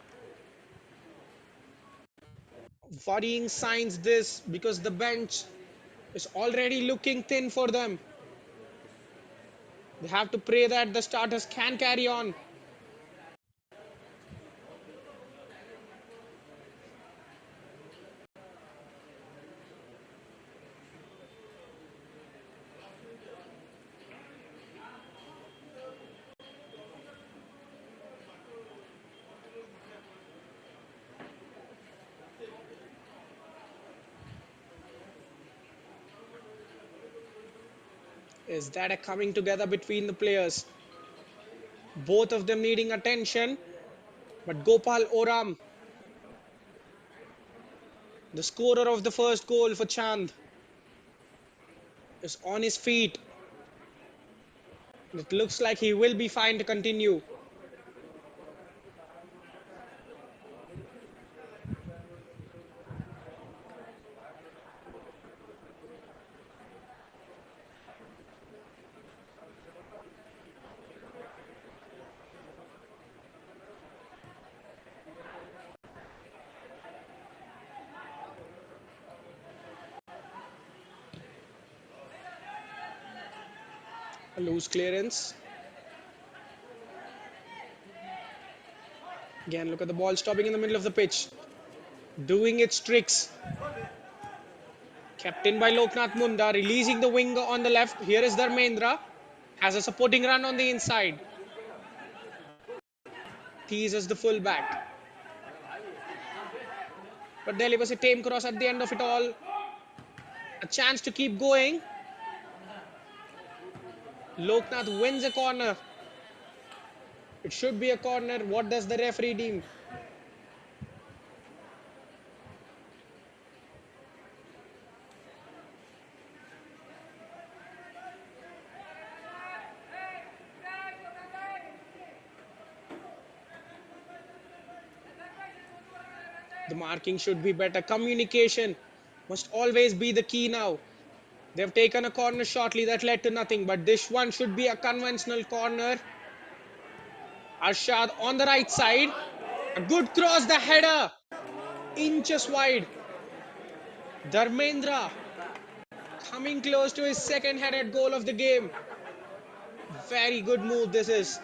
Speaker 1: Worrying signs this, because the bench is already looking thin for them. They have to pray that the starters can carry on. Is that a coming together between the players? Both of them needing attention. But Gopal Oram, the scorer of the first goal for Chand, is on his feet. It looks like he will be fine to continue. A loose clearance. Again, look at the ball stopping in the middle of the pitch. Doing its tricks. Kept in by Loknath Munda, releasing the winger on the left. Here is Dharmendra. Has a supporting run on the inside. Teases the fullback. But delivers a tame cross at the end of it all. A chance to keep going. Loknath wins a corner. It should be a corner. What does the referee deem? The marking should be better. Communication must always be the key now. They've taken a corner shortly that led to nothing, but this one should be a conventional corner. Arshad on the right side. A good cross, the header. Inches wide. Dharmendra coming close to his second headed goal of the game. Very good move this is.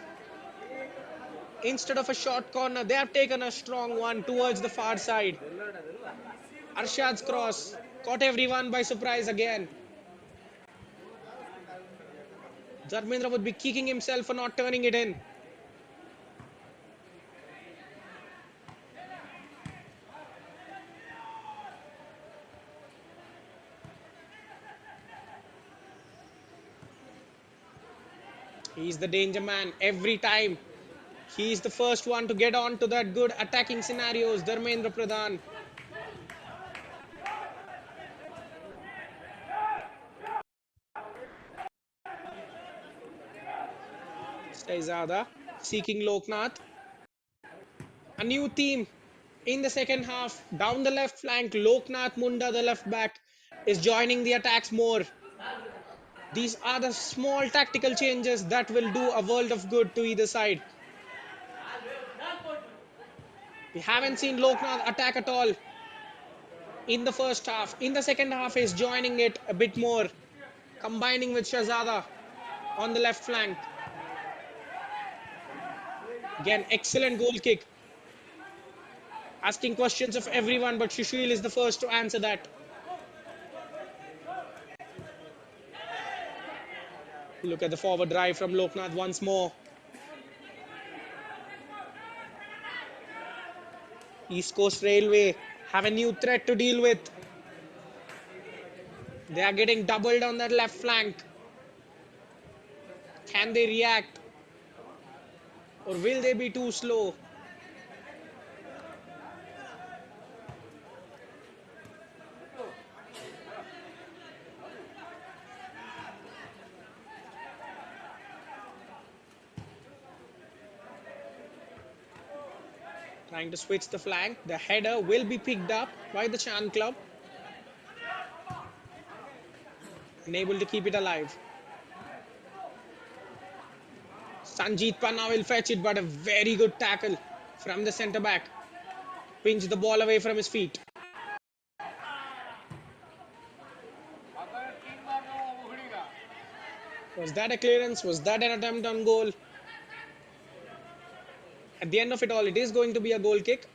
Speaker 1: Instead of a short corner, they have taken a strong one towards the far side. Arshad's cross caught everyone by surprise again. Dharmendra would be kicking himself for not turning it in. He's the danger man every time. He's the first one to get on to that good attacking scenarios, Dharmendra Pradhan. Shahzada seeking Loknath. A new team in the second half. Down the left flank, Loknath Munda, the left back, is joining the attacks more. These are the small tactical changes that will do a world of good to either side. We haven't seen Loknath attack at all in the first half. In the second half, he's joining it a bit more, combining with Shahzada on the left flank. Again, excellent goal kick. Asking questions of everyone, but Shushil is the first to answer that. Look at the forward drive from Loknath once more. East Coast Railway have a new threat to deal with. They are getting doubled on that left flank. Can they react? Or will they be too slow? Trying to switch the flank. The header will be picked up by the Chand Club. Unable to keep it alive. Sanjeet Panna will fetch it, but a very good tackle from the centre back. Pinch the ball away from his feet. Was that a clearance? Was that an attempt on goal? At the end of it all, it is going to be a goal kick.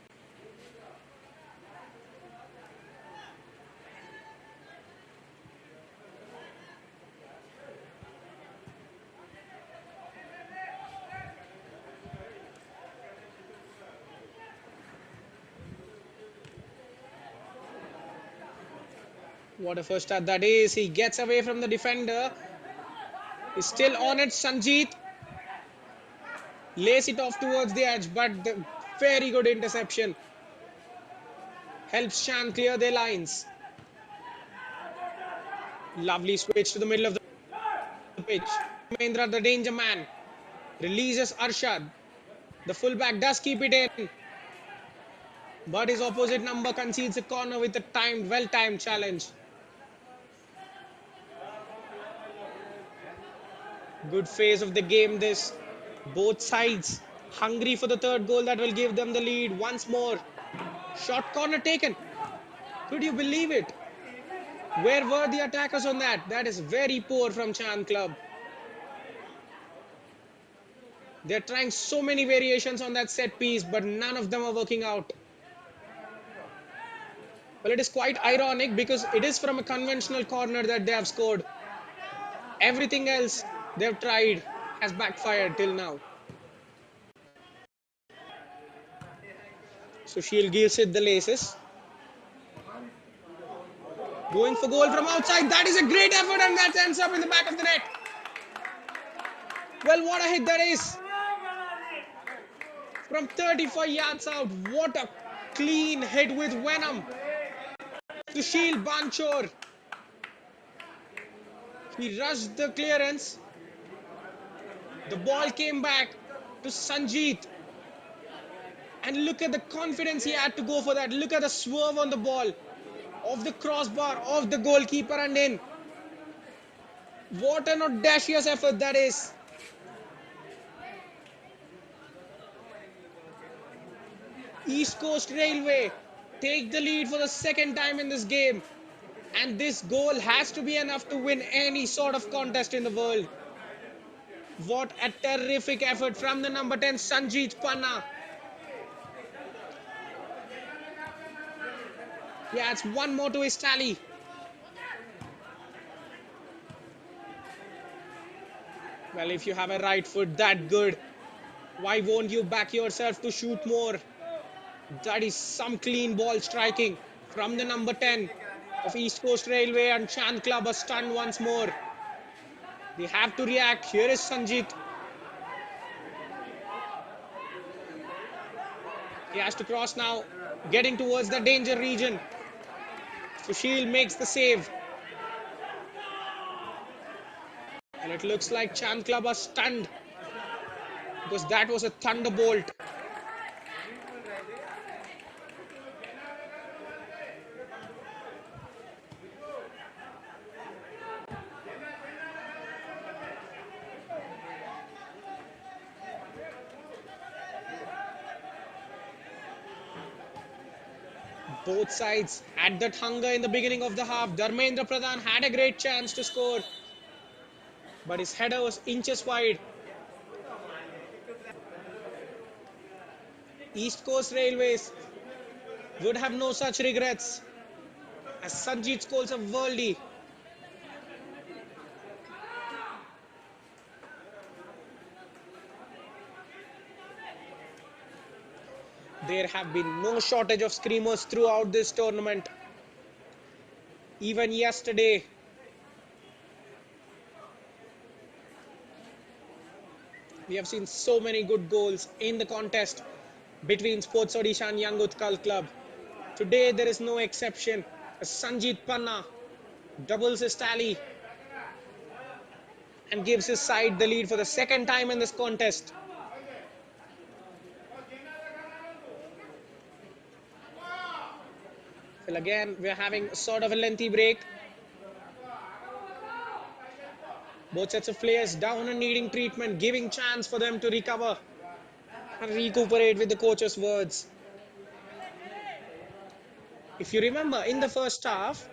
Speaker 1: What a first start that is. He gets away from the defender. He's still on it. Sanjeet lays it off towards the edge, but the very good interception helps Shan clear their lines. Lovely switch to the middle of the pitch. Dharmendra, the danger man, releases Arshad. The fullback does keep it in, but his opposite number concedes a corner with a well-timed challenge. Good phase of the game this. Both sides hungry for the third goal that will give them the lead once more. Short corner taken. Could you believe it? Where were the attackers on that? That is very poor from Chand Club. They're trying so many variations on that set piece, but none of them are working out. Well, it is quite ironic because it is from a conventional corner that they have scored. Everything else they've tried has backfired till now. Sushil gives it the laces. Going for goal from outside. That is a great effort, and that ends up in the back of the net. Well, what a hit that is. From 35 yards out. What a clean hit with venom. Sushil Banchor. He rushed the clearance. The ball came back to Sanjeet. And look at the confidence he had to go for that. Look at the swerve on the ball. Off the crossbar, off the goalkeeper and in. What an audacious effort that is. East Coast Railway take the lead for the second time in this game. And this goal has to be enough to win any sort of contest in the world. What a terrific effort from the number 10, Sanjeet Panna. He adds one more to his tally. Well, if you have a right foot that good, why won't you back yourself to shoot more? That is some clean ball striking from the number 10 of East Coast Railway, and Chand Club are stunned once more. They have to react. Here is Sanjeet. He has to cross now, getting towards the danger region. Sushil makes the save. And it looks like Chand Club are stunned because that was a thunderbolt. Both sides had that hunger in the beginning of the half. Dharmendra Pradhan had a great chance to score, but his header was inches wide. East Coast Railways would have no such regrets as Sanjeet scores a worldie. There have been no shortage of screamers throughout this tournament. Even yesterday, we have seen so many good goals in the contest between Sports Odisha and Young Utkal Club. Today there is no exception. Sanjeet Panna doubles his tally and gives his side the lead for the second time in this contest. Well, again, we're having sort of a lengthy break. Both sets of players down and needing treatment, giving chance for them to recover and recuperate with the coach's words. If you remember, in the first half,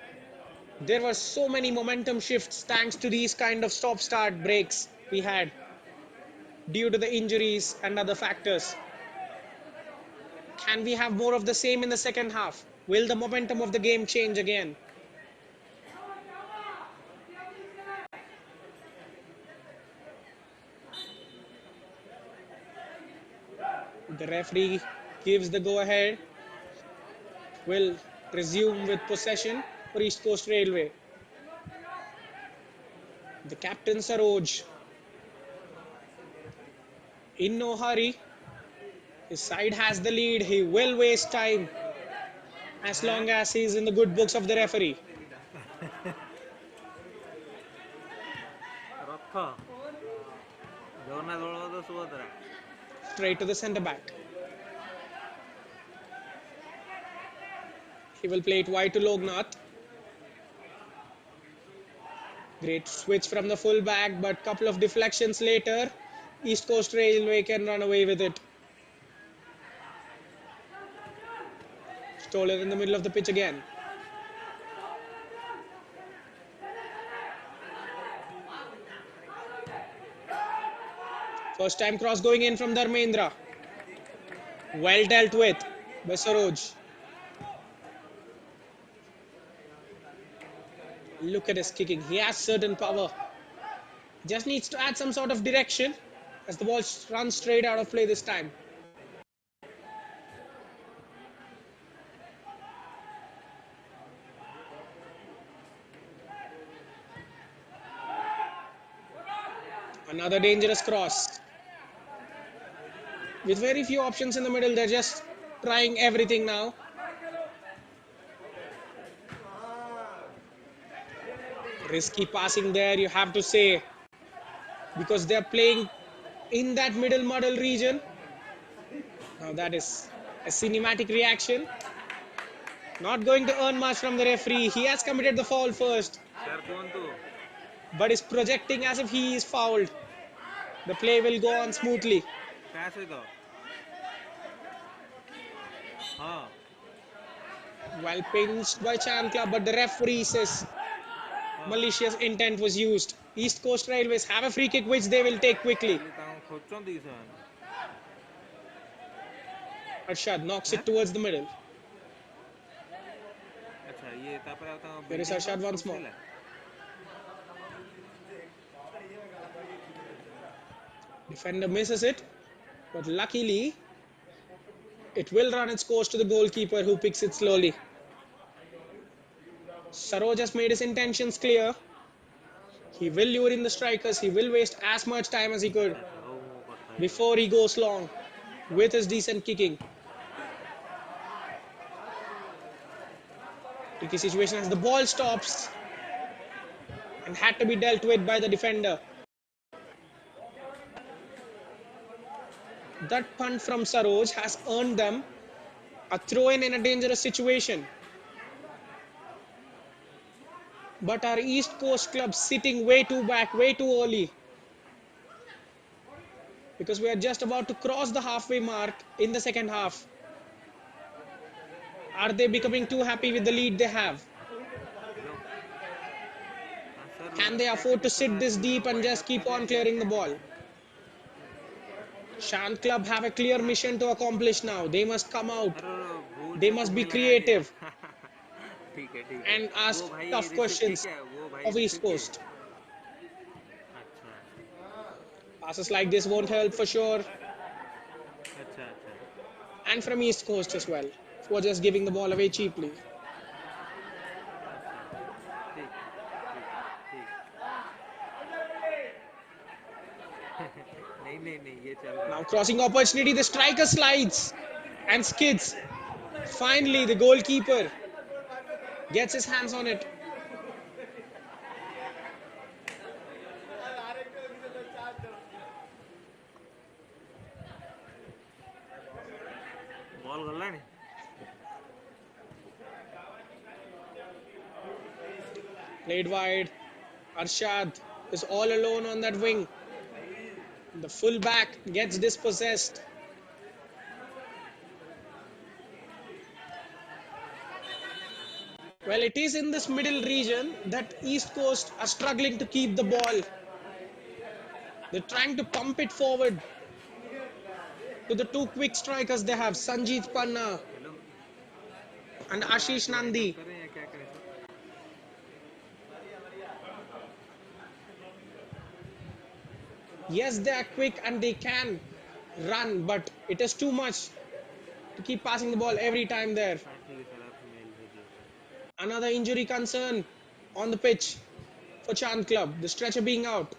Speaker 1: there were so many momentum shifts thanks to these kind of stop-start breaks we had due to the injuries and other factors. Can we have more of the same in the second half? Will the momentum of the game change again? The referee gives the go-ahead. Will resume with possession for East Coast Railway. The captain Saroj in no hurry. His side has the lead. He will waste time as long as he's in the good books of the referee.
Speaker 2: ରଥ Jagannath Balabhadra Subhadra.
Speaker 1: Straight to the centre back. He will play it wide to Lognath. Great switch from the full back, but couple of deflections later, East Coast Railway can run away with it. Stolen in the middle of the pitch again. First time cross going in from Dharmendra. Well dealt with by Saroj. Look at his kicking. He has certain power. Just needs to add some sort of direction as the ball runs straight out of play this time. Another dangerous cross. With very few options in the middle, they're just trying everything now. Risky passing there, you have to say, because they're playing in that middle model region. Now that is a cinematic reaction. Not going to earn much from the referee. He has committed the foul first, but is projecting as if he is fouled. The play will go on smoothly. Well pinched by Chan Club, but the referee says malicious intent was used. East Coast Railways have a free kick which they will take quickly. Arshad knocks it towards the middle. Here is Arshad once more. Defender misses it, but luckily it will run its course to the goalkeeper, who picks it slowly. Saroj has made his intentions clear. He will lure in the strikers. He will waste as much time as he could before he goes long with his decent kicking. Tricky situation as the ball stops and had to be dealt with by the defender. That punt from Saroj has earned them a throw-in a dangerous situation. But our East Coast club sitting way too back, way too early. Because we are just about to cross the halfway mark in the second half. Are they becoming too happy with the lead they have? Can they afford to sit this deep and just keep on clearing the ball? Shant Club have a clear mission to accomplish now. They must come out. They must be creative and ask tough questions of East Coast. Passes like this won't help for sure. And from East Coast as well, for just giving the ball away cheaply. Now crossing opportunity, the striker slides and skids. Finally, the goalkeeper gets his hands on it. Played wide. Arshad is all alone on that wing. The fullback gets dispossessed. Well, it is in this middle region that East Coast are struggling to keep the ball. They're trying to pump it forward to the two quick strikers they have, Sanjeet Panna and Ashish Nandi. Yes, they are quick and they can run, but it is too much to keep passing the ball every time there. Another injury concern on the pitch for Chand Club, the stretcher being out.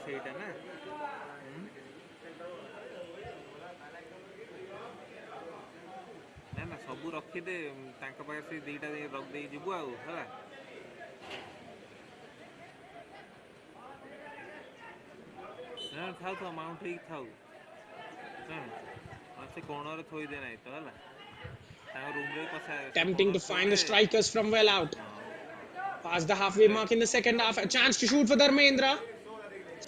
Speaker 2: ସେଇଟା ନା ନା ନା ସବୁ ରଖିଦେ ତାଙ୍କ ପାଖରେ ସେ ଦୁଇଟା ରଖିଦେଇ ଯିବୁ ଆଉ ହେଲା। ନା ଥାଉ ଥାଉ ମାଉଣ୍ଟ ହେଇକି ଥାଉ ନା ସେ କୋଣରେ ଥୋଇଦେ ନାହିଁ ତ ହେଲା ତାଙ୍କ ରୁମ୍ରେ କଷା ସେ
Speaker 1: Attempting to
Speaker 2: କୋଣରେ
Speaker 1: find the
Speaker 2: ଥୋଇଦେ।
Speaker 1: strikers from well out. Past the halfway mark in the second half. A chance to shoot for Dharmendra.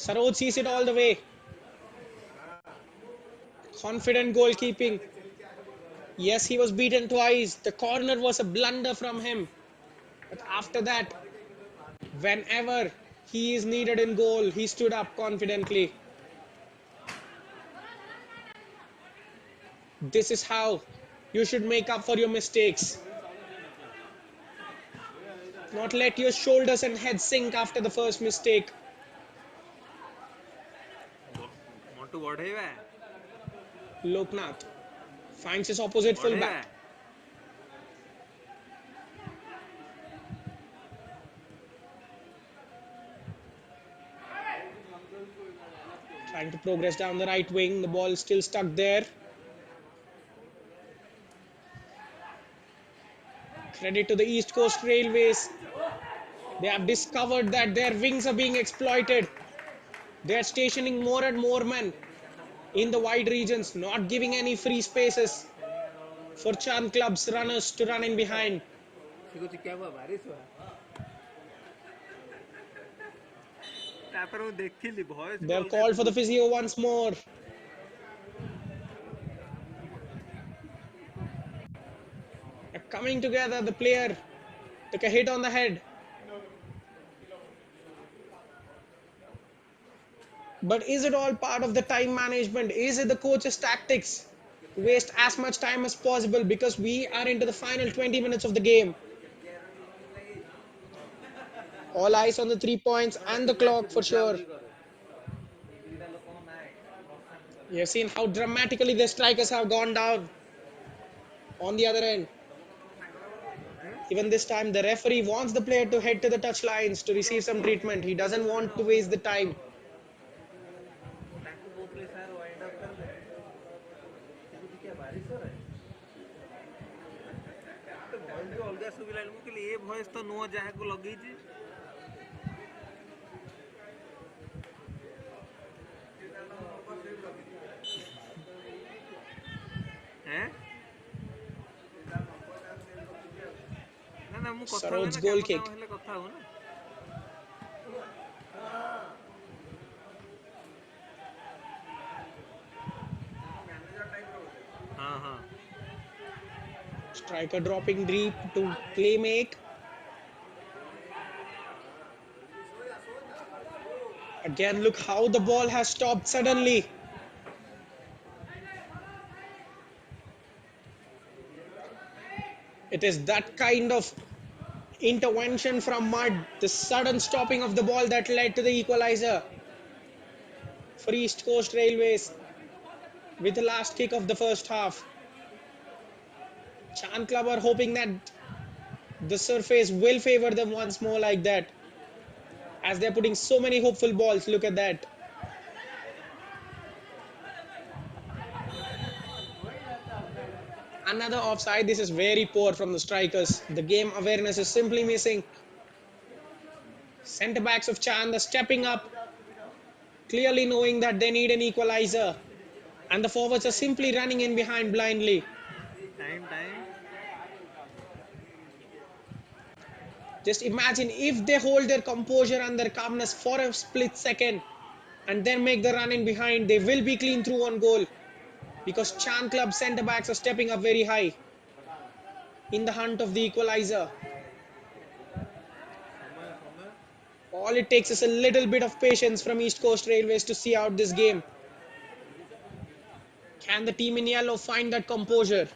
Speaker 1: Saroj sees it all the way. Confident goalkeeping. Yes, he was beaten twice. The corner was a blunder from him. But after that, whenever he is needed in goal, he stood up confidently. This is how you should make up for your mistakes. Not let your shoulders and head sink after the first mistake.
Speaker 2: Mantu ବଢ଼େଇବା
Speaker 1: Loknath finds his opposite
Speaker 2: ବଢ଼େଇବା
Speaker 1: fullback. Trying to progress down the right wing. The ball is still stuck there. Credit to the East Coast Railways. They have discovered that their wings are being exploited. They are stationing more and more men in the wide regions, not giving any free spaces for Chand Club's runners to run in behind.
Speaker 2: ତାପରେ ମୁଁ ଦେଖିଲି voice
Speaker 1: They
Speaker 2: B
Speaker 1: have
Speaker 2: ଅଲଗା
Speaker 1: called for the
Speaker 2: ଶୁଭୁଛି।
Speaker 1: physio once more. Coming together, the player took a hit on the head. But is it all part of the time management? Is it the coach's tactics to waste as much time as possible because we are into the final 20 minutes of the game? All eyes on the 3 points and the clock for sure. You have seen how dramatically the strikers have gone down on the other end. Even this time, the referee wants the player to head to the touch lines to receive some treatment. He doesn't want to waste the time.
Speaker 2: ଅଲଗା ଶୁଭିଲାଣି ମୁଁ କହିଲି ଏ voice ତ ନୁହଁ ଯାହାକୁ ଲଗେଇଛି। ନା ନା ମୁଁ କଥା ହୁଏ
Speaker 1: Saroj's
Speaker 2: ନା
Speaker 1: goal
Speaker 2: କାମ
Speaker 1: kick.
Speaker 2: ଦାମ ହେଲେ କଥା ହଉ ନା। ହଁ ହଁ
Speaker 1: Striker dropping deep to play make. Again, look how the ball has stopped suddenly. It is that kind of intervention from mud, the sudden stopping of the ball that led to the equalizer for East Coast Railways with the last kick of the first half. Chand Club are hoping that the surface will favor them once more like that, as they're putting so many hopeful balls. Look at that. Another offside. This is very poor from the strikers. The game awareness is simply missing. Centre backs of Chand are stepping up, clearly knowing that they need an equalizer. And the forwards are simply running in behind blindly.
Speaker 2: Time
Speaker 1: Just imagine if they hold their composure and their calmness for a split second and then make the run in behind, they will be clean through on goal, because Chand Club centre backs are stepping up very high in the hunt of the equalizer. All it takes is a little bit of patience from East Coast Railways to see out this game. Can the team in yellow find that composure?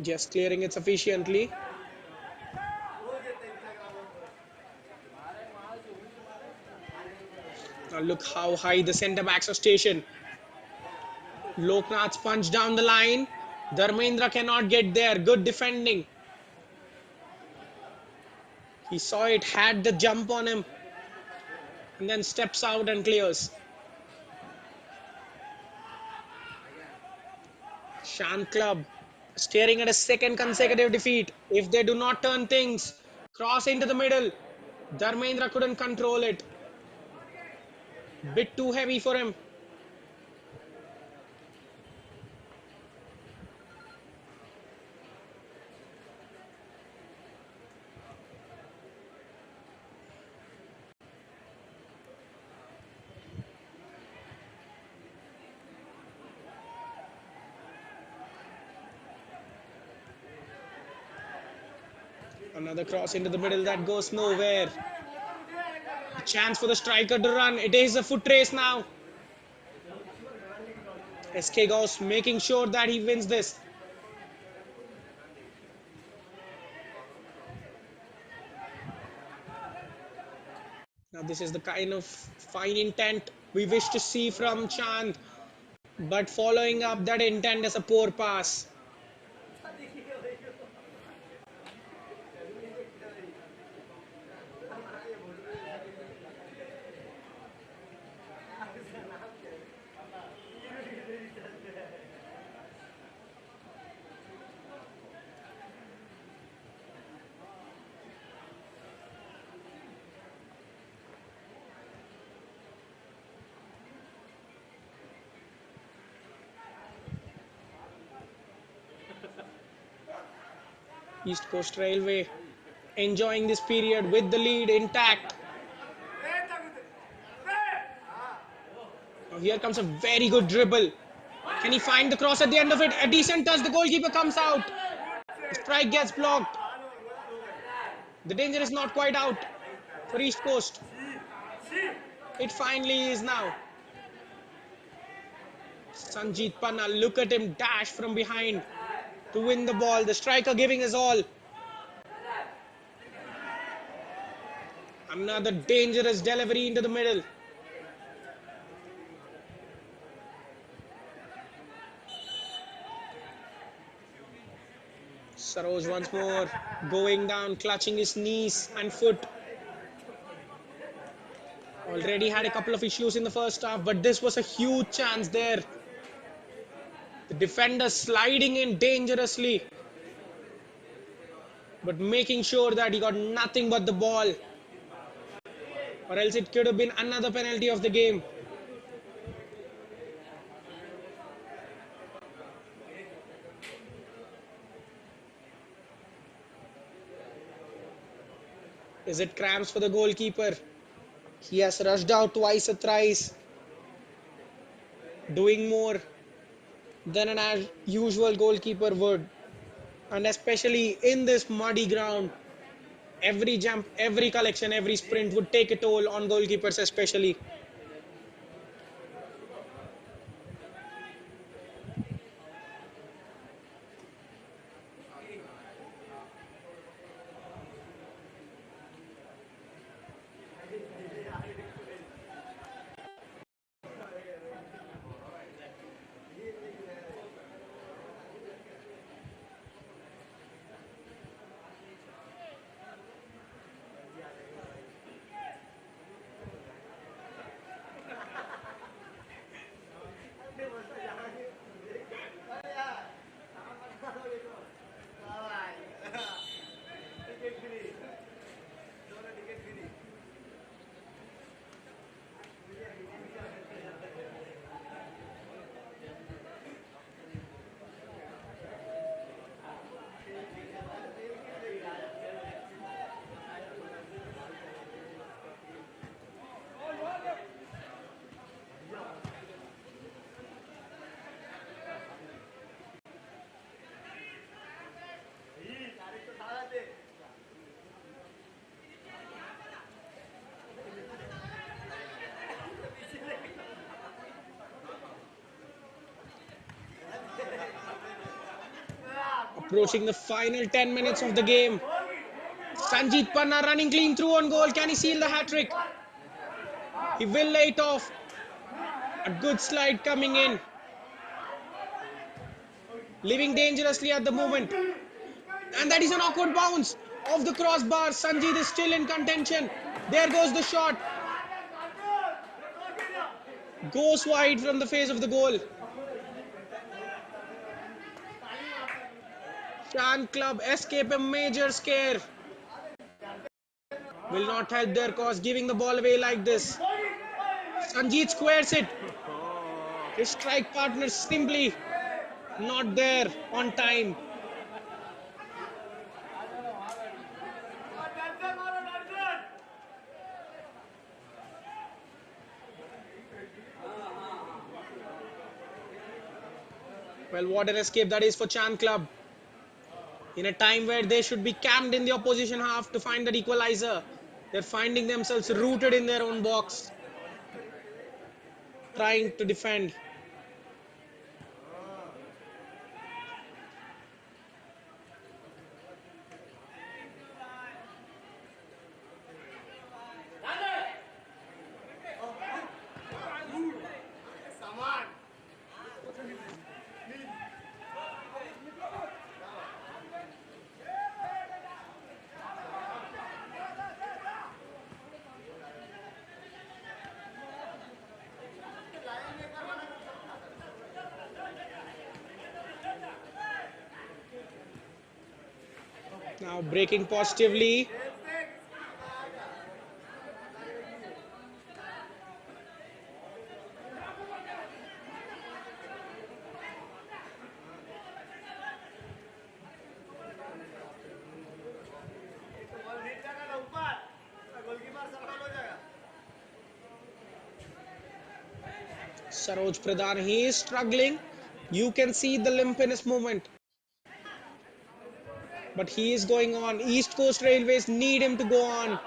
Speaker 1: Just clearing it sufficiently. Now look how high the centre backs are stationed. Loknath's punch down the line. Dharmendra cannot get there. Good defending. He saw it, had the jump on him, and then steps out and clears. Shant Club staring at a second consecutive defeat. If they do not turn things, cross into the middle. Dharmendra couldn't control it. Bit too heavy for him. Another cross into the middle that goes nowhere. A chance for the striker to run. It is a foot race now. SK Gauss making sure that he wins this. Now this is the kind of fine intent we wish to see from Chand, but following up that intent is a poor pass. East Coast Railway enjoying this period with the lead intact. Now here comes a very good dribble. Can he find the cross at the end of it? A decent touch. The goalkeeper comes out. The strike gets blocked. The danger is not quite out for East Coast. It finally is now. Sanjeet Panna, look at him dash from behind to win the ball. The striker giving his all. Another dangerous delivery into the middle. Saroj once more going down, clutching his knees and foot. Already had a couple of issues in the first half, but this was a huge chance there. The defender sliding in dangerously, but making sure that he got nothing but the ball, or else it could have been another penalty of the game. Is it cramps for the goalkeeper? He has rushed out twice or thrice, doing more than an usual goalkeeper would. And especially in this muddy ground, every jump, every collection, every sprint would take a toll on goalkeepers especially. Approaching the final 10 minutes of the game. Sanjeet Panna running clean through on goal. Can he seal the hat-trick? He will lay it off. A good slide coming in. Living dangerously at the moment. And that is an awkward bounce off the crossbar. Sanjeet is still in contention. There goes the shot. Goes wide from the face of the goal. Shan Club escape a major scare. Will not help their cause, giving the ball away like this. Sanjeet squares it. His strike partner simply not there on time. Well, what an escape that is for Chan Club. In a time where they should be camped in the opposition half to find that equalizer, they're finding themselves rooted in their own box, trying to defend. Now breaking positively. Saroj Pradhan, he is struggling. You can see the limp in his movement. But he is going on. East Coast Railways need him to go on.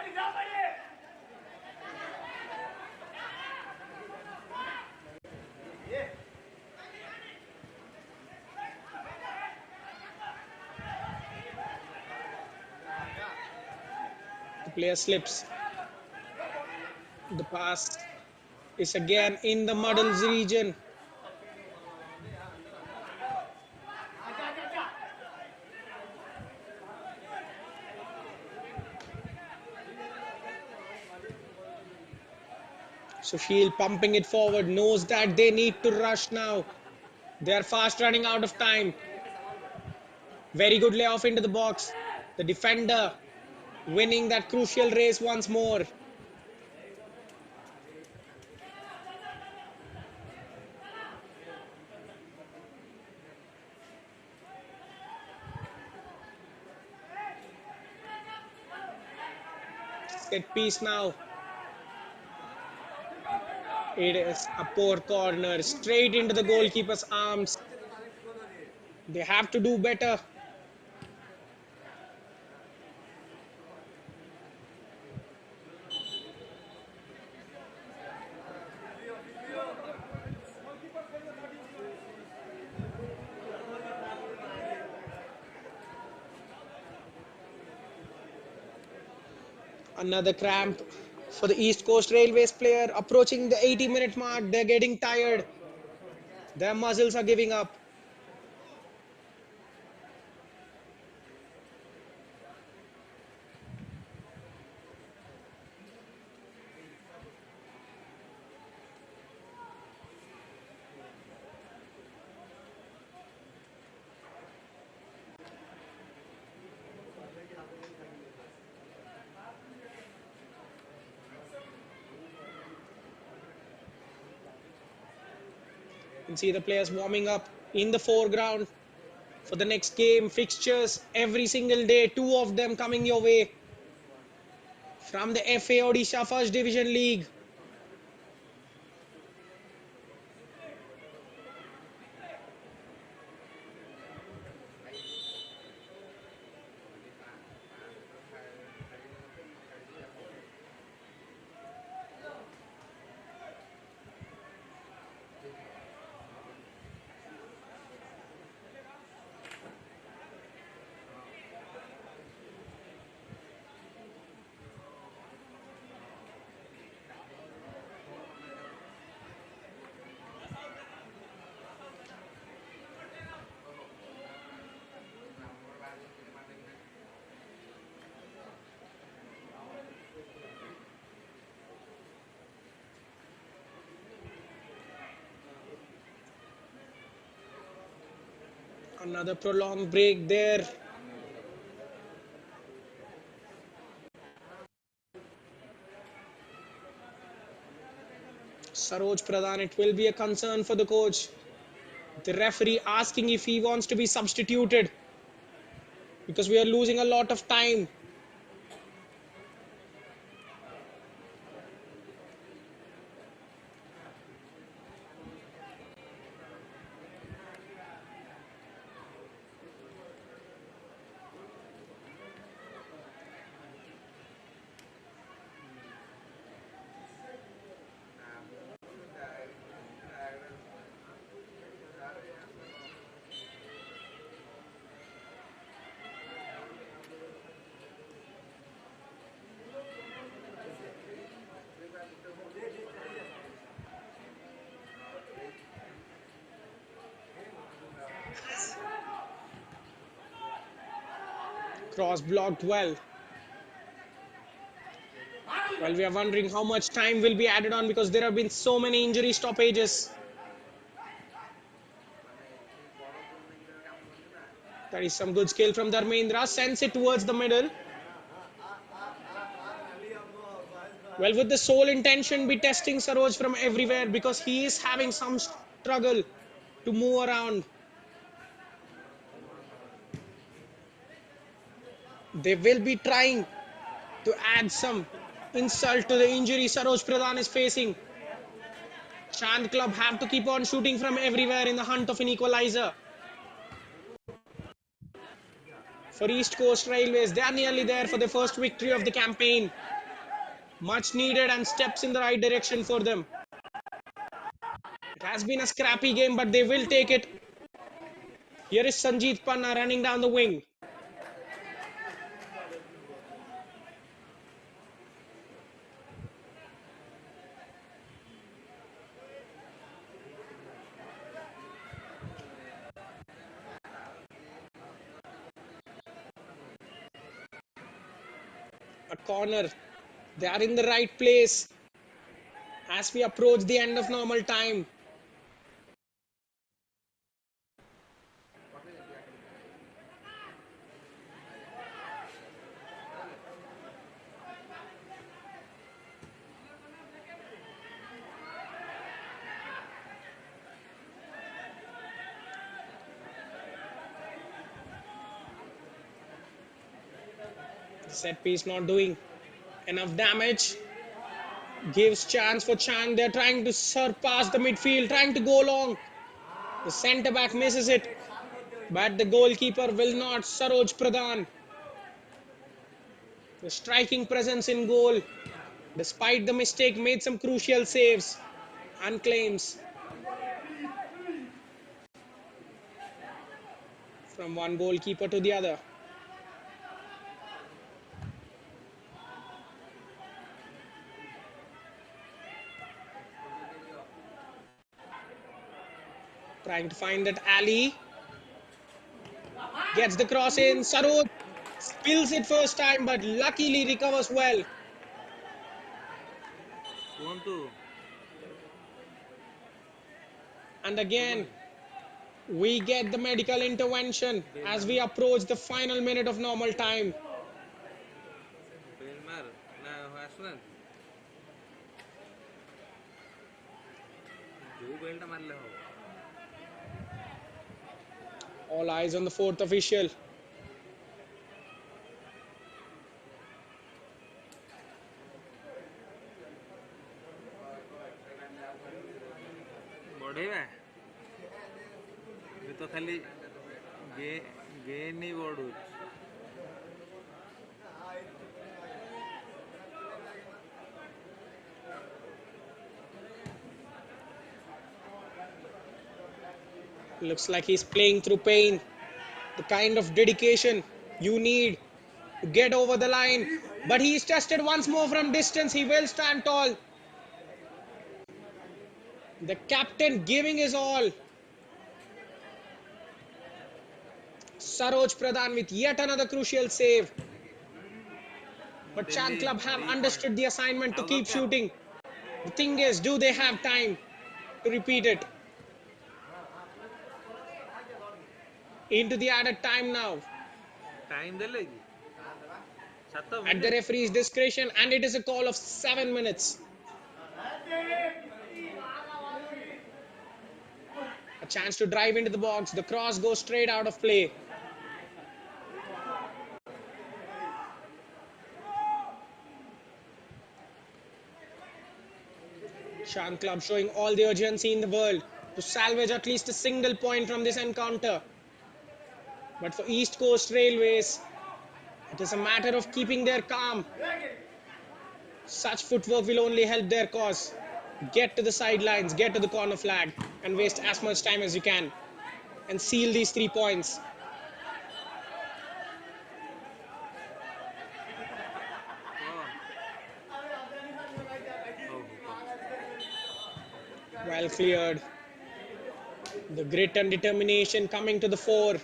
Speaker 1: The player slips. The pass is again in the muddles region. Sushil pumping it forward, knows that they need to rush now. They are fast running out of time. Very good layoff into the box. The defender winning that crucial race once more. Set piece now. It is a poor corner straight into the goalkeeper's arms. They have to do better. Another cramp for the East Coast Railways player. Approaching the 80-minute mark, they're getting tired. Their muscles are giving up. You can see the players warming up in the foreground for the next game. Fixtures every single day, 2 of them coming your way from the FA Odisha First Division League. Another prolonged break there. Saroj Pradhan, it will be a concern for the coach. The referee asking if he wants to be substituted because we are losing a lot of time. Cross blocked well. Well, we are wondering how much time will be added on because there have been so many injury stoppages. That is some good skill from Dharmendra. Sends it towards the middle. Well, with the sole intention be testing Saroj from everywhere because he is having some struggle to move around. They will be trying to add some insult to the injury Saroj Pradhan is facing. Chand Club have to keep on shooting from everywhere in the hunt of an equalizer. For East Coast Railways, they are nearly there for the first victory of the campaign. Much needed and steps in the right direction for them. It has been a scrappy game, but they will take it. Here is Sanjeet Panna running down the wing. A corner. They are in the right place as we approach the end of normal time. Set piece not doing enough damage. Gives chance for Chand. They're trying to surpass the midfield, trying to go long. The centre back misses it, but the goalkeeper will not. Saroj Pradhan. The striking presence in goal. Despite the mistake, made some crucial saves and claims. From one goalkeeper to the other. Trying to find that alley. Gets the cross in. Saroj spills it first time, but luckily recovers well. And again, we get the medical intervention as we approach the final minute of normal time. All eyes on the fourth official.
Speaker 2: तो खाली gain नहीं बढ़ू
Speaker 1: Looks like he's playing through pain. The kind of dedication you need to get over the line. But he is tested once more from distance. He will stand tall. The captain giving his all. Saroj Pradhan with yet another crucial save. But Chand Club have understood the assignment to keep shooting. The thing is, do they have time to repeat it? into the added time now.
Speaker 2: Time देले कि 7
Speaker 1: At the
Speaker 2: minute
Speaker 1: referee's discretion, and it is a call of 7 minutes. A chance to drive into the box. The cross goes straight out of play. Shan Club showing all the urgency in the world to salvage at least a single point from this encounter. But for East Coast Railways, it is a matter of keeping their calm. Such footwork will only help their cause. Get to the sidelines, get to the corner flag, and waste as much time as you can, and seal these 3 points. Well cleared. The grit and determination coming to the fore.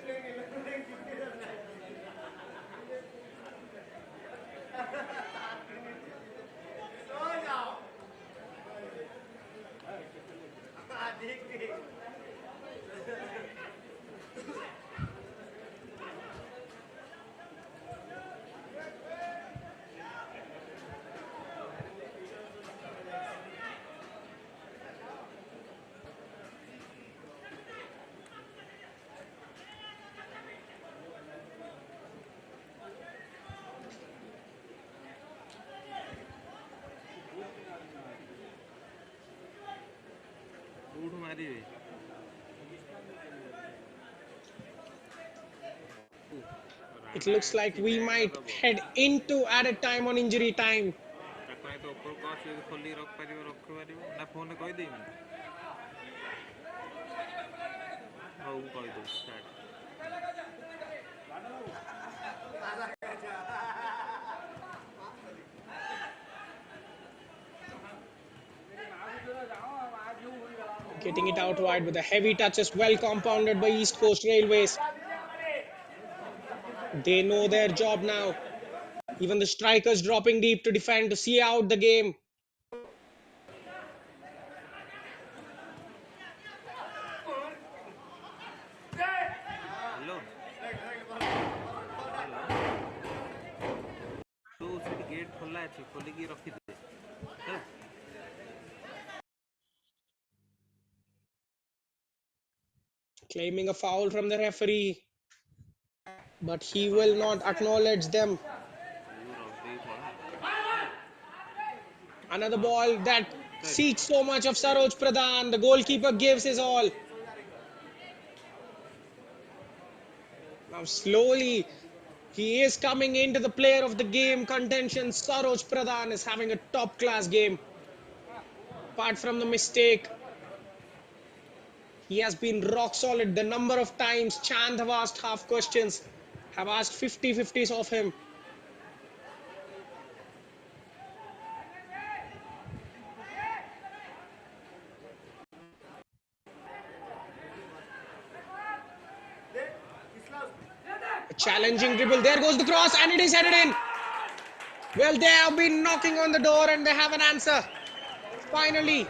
Speaker 2: कोठु मारिबे
Speaker 1: It looks like we might head into added time on injury time.
Speaker 2: ताको तो ऊपर cos खोली रख पारिबो ना phone कहि देमी हो कहि दो start
Speaker 1: Getting it out wide with the heavy touches, well compounded by East Coast Railways. They know their job now. Even the strikers dropping deep to defend to see out the game.
Speaker 2: Hello तो सेठी gate खोला अछि खोली की रखि दे
Speaker 1: Claiming a foul from the referee, but he will not acknowledge them. Another ball that seeks so much of Saroj Pradhan. The goalkeeper gives his all. Now slowly he is coming into the player of the game contention. Saroj Pradhan is having a top class game. Apart from the mistake, he has been rock solid. The number of times Chand have asked half questions, have asked 50-50s of him. A challenging dribble. There goes the cross, and it is headed in. Well, they have been knocking on the door and they have an answer. Finally.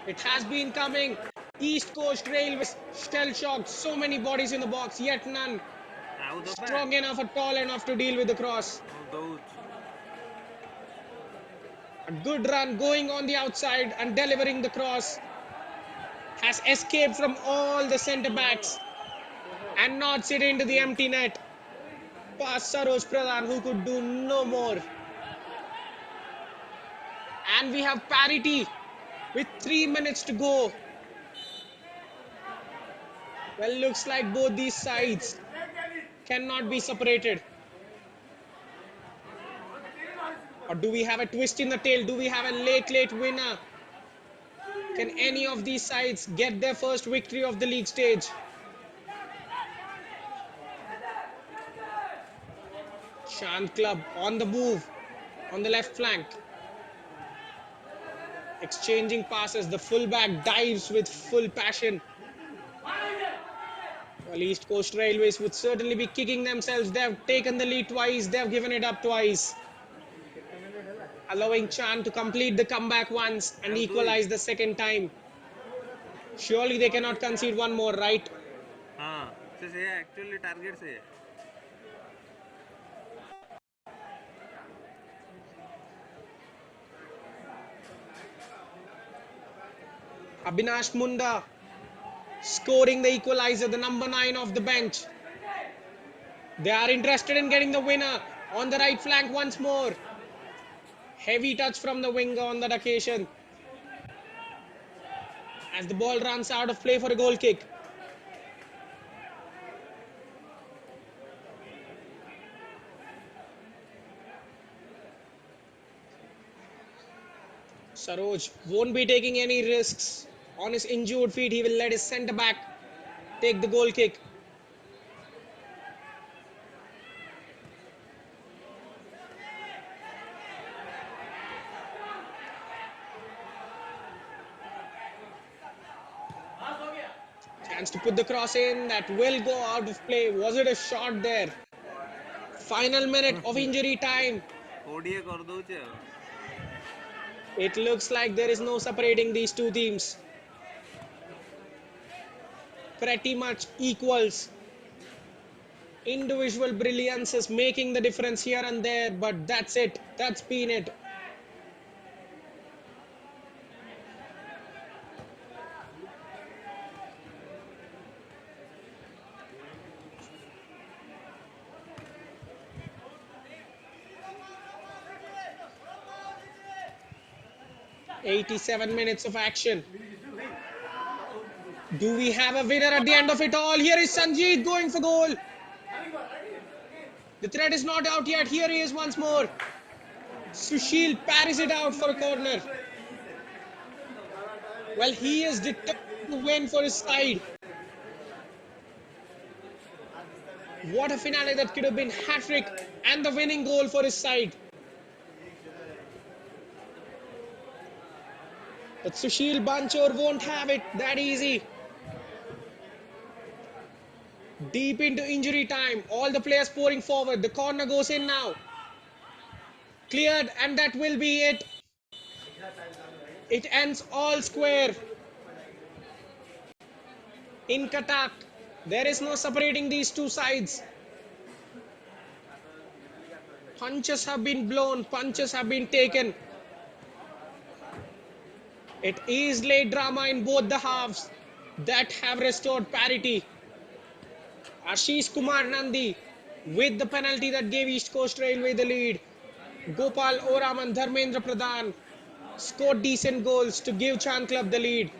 Speaker 1: It has been coming. East Coast Railways shell shocked. So many bodies in the box, yet none strong enough or tall enough to deal with the cross. A good run going on the outside and delivering the cross. Has escaped from all the centre backs and not it into the empty net. Past Saroj Pradhan, who could do no more. And we have parity with 3 minutes to go. Well, looks like both these sides cannot be separated. Or do we have a twist in the tail? Do we have a late winner? Can any of these sides get their first victory of the league stage? Shant Club on the move on the left flank. Exchanging passes. The fullback dives with full passion. Well, East Coast Railways would certainly be kicking themselves. They have taken the lead twice. They have given it up twice. Allowing Chan to complete the comeback once and equalize the second time. Surely they cannot concede one more, right?
Speaker 2: हाँ से actually target से है
Speaker 1: Abhinash Munda scoring the equalizer, the number 9 of the bench. They are interested in getting the winner on the right flank once more. Heavy touch from the winger on that occasion. As the ball runs out of play for a goal kick. Saroj won't be taking any risks. On his injured feet, he will let his centre back take the goal kick. Chance to put the cross in, that will go out of play. Was it a shot there? Final minute of injury time.
Speaker 2: ODA कर दौचे
Speaker 1: It looks like there is no separating these two teams. Pretty much equals. Individual brilliance is making the difference here and there, but that's it. That's been it. "87 minutes of action. Do we have a winner at the end of it all? Here is Sanjeet going for goal. The threat is not out yet. Here he is once more. Sushil parries it out for a corner. Well, he is determined to win for his side. What a finale that could have been. Hat-trick and the winning goal for his side. But Sushil Banchor won't have it that easy. Deep into injury time. All the players pouring forward. The corner goes in now. Cleared, and that will be it. It ends all square. In Cuttack, there is no separating these two sides. Punches have been blown, punches have been taken. It is late drama in both the halves that have restored parity. Ashish Kumar Nandi with the penalty that gave East Coast Railway the lead. Gopal Oram and Dharmendra Pradhan scored decent goals to give Chand Club the lead.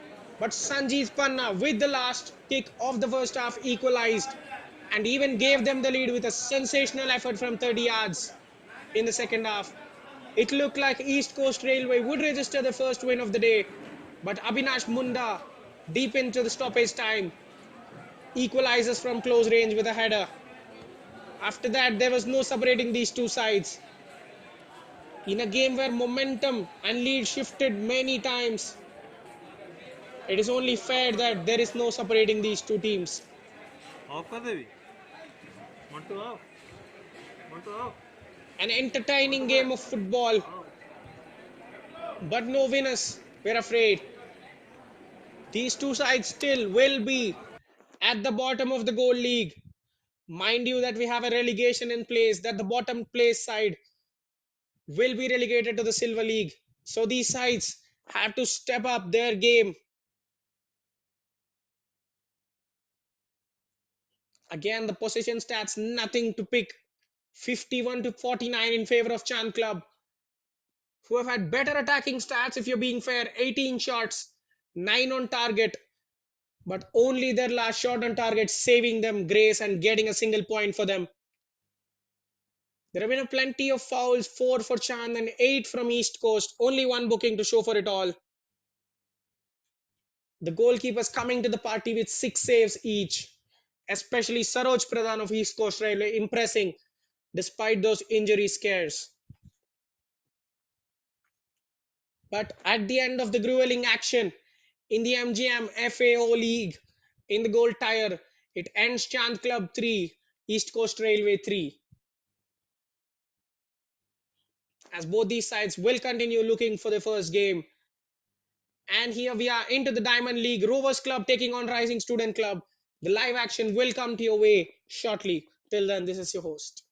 Speaker 1: But Sanjeev Panna with the last kick of the first half equalized and even gave them the lead with a sensational effort from 30 yards in the second half. It looked like East Coast Railway would register the first win of the day, but Abhinash Munda, deep into the stoppage time, equalizes from close range with a header. After that, there was no separating these two sides. In a game where momentum and lead shifted many times, it is only fair that there is no separating these two teams.
Speaker 2: Off कर Devi Mantu off Mantu off
Speaker 1: An entertaining game of football, but no winners, we're afraid. These two sides still will be at the bottom of the goal league. Mind you that we have a relegation in place, that the bottom place side will be relegated to the silver league. So these sides have to step up their game. Again, the possession stats, nothing to pick. 51 to 49 in favor of Chand Club, who have had better attacking stats if you're being fair. 18 shots, 9 on target, but only their last shot on target saving them grace and getting a single point for them. There have been a plenty of fouls, 4 for Chand and 8 from East Coast. Only one booking to show for it all. The goalkeepers coming to the party with 6 saves each, especially Saroj Pradhan of East Coast Railway impressing despite those injury scares. But at the end of the grueling action in the MGM FAO League in the gold tire, it ends Chand Club 3, East Coast Railway 3. As both these sides will continue looking for the first game. And here we are into the Diamond League. Rovers Club taking on Rising Student Club. The live action will come to your way shortly. Till then, this is your host.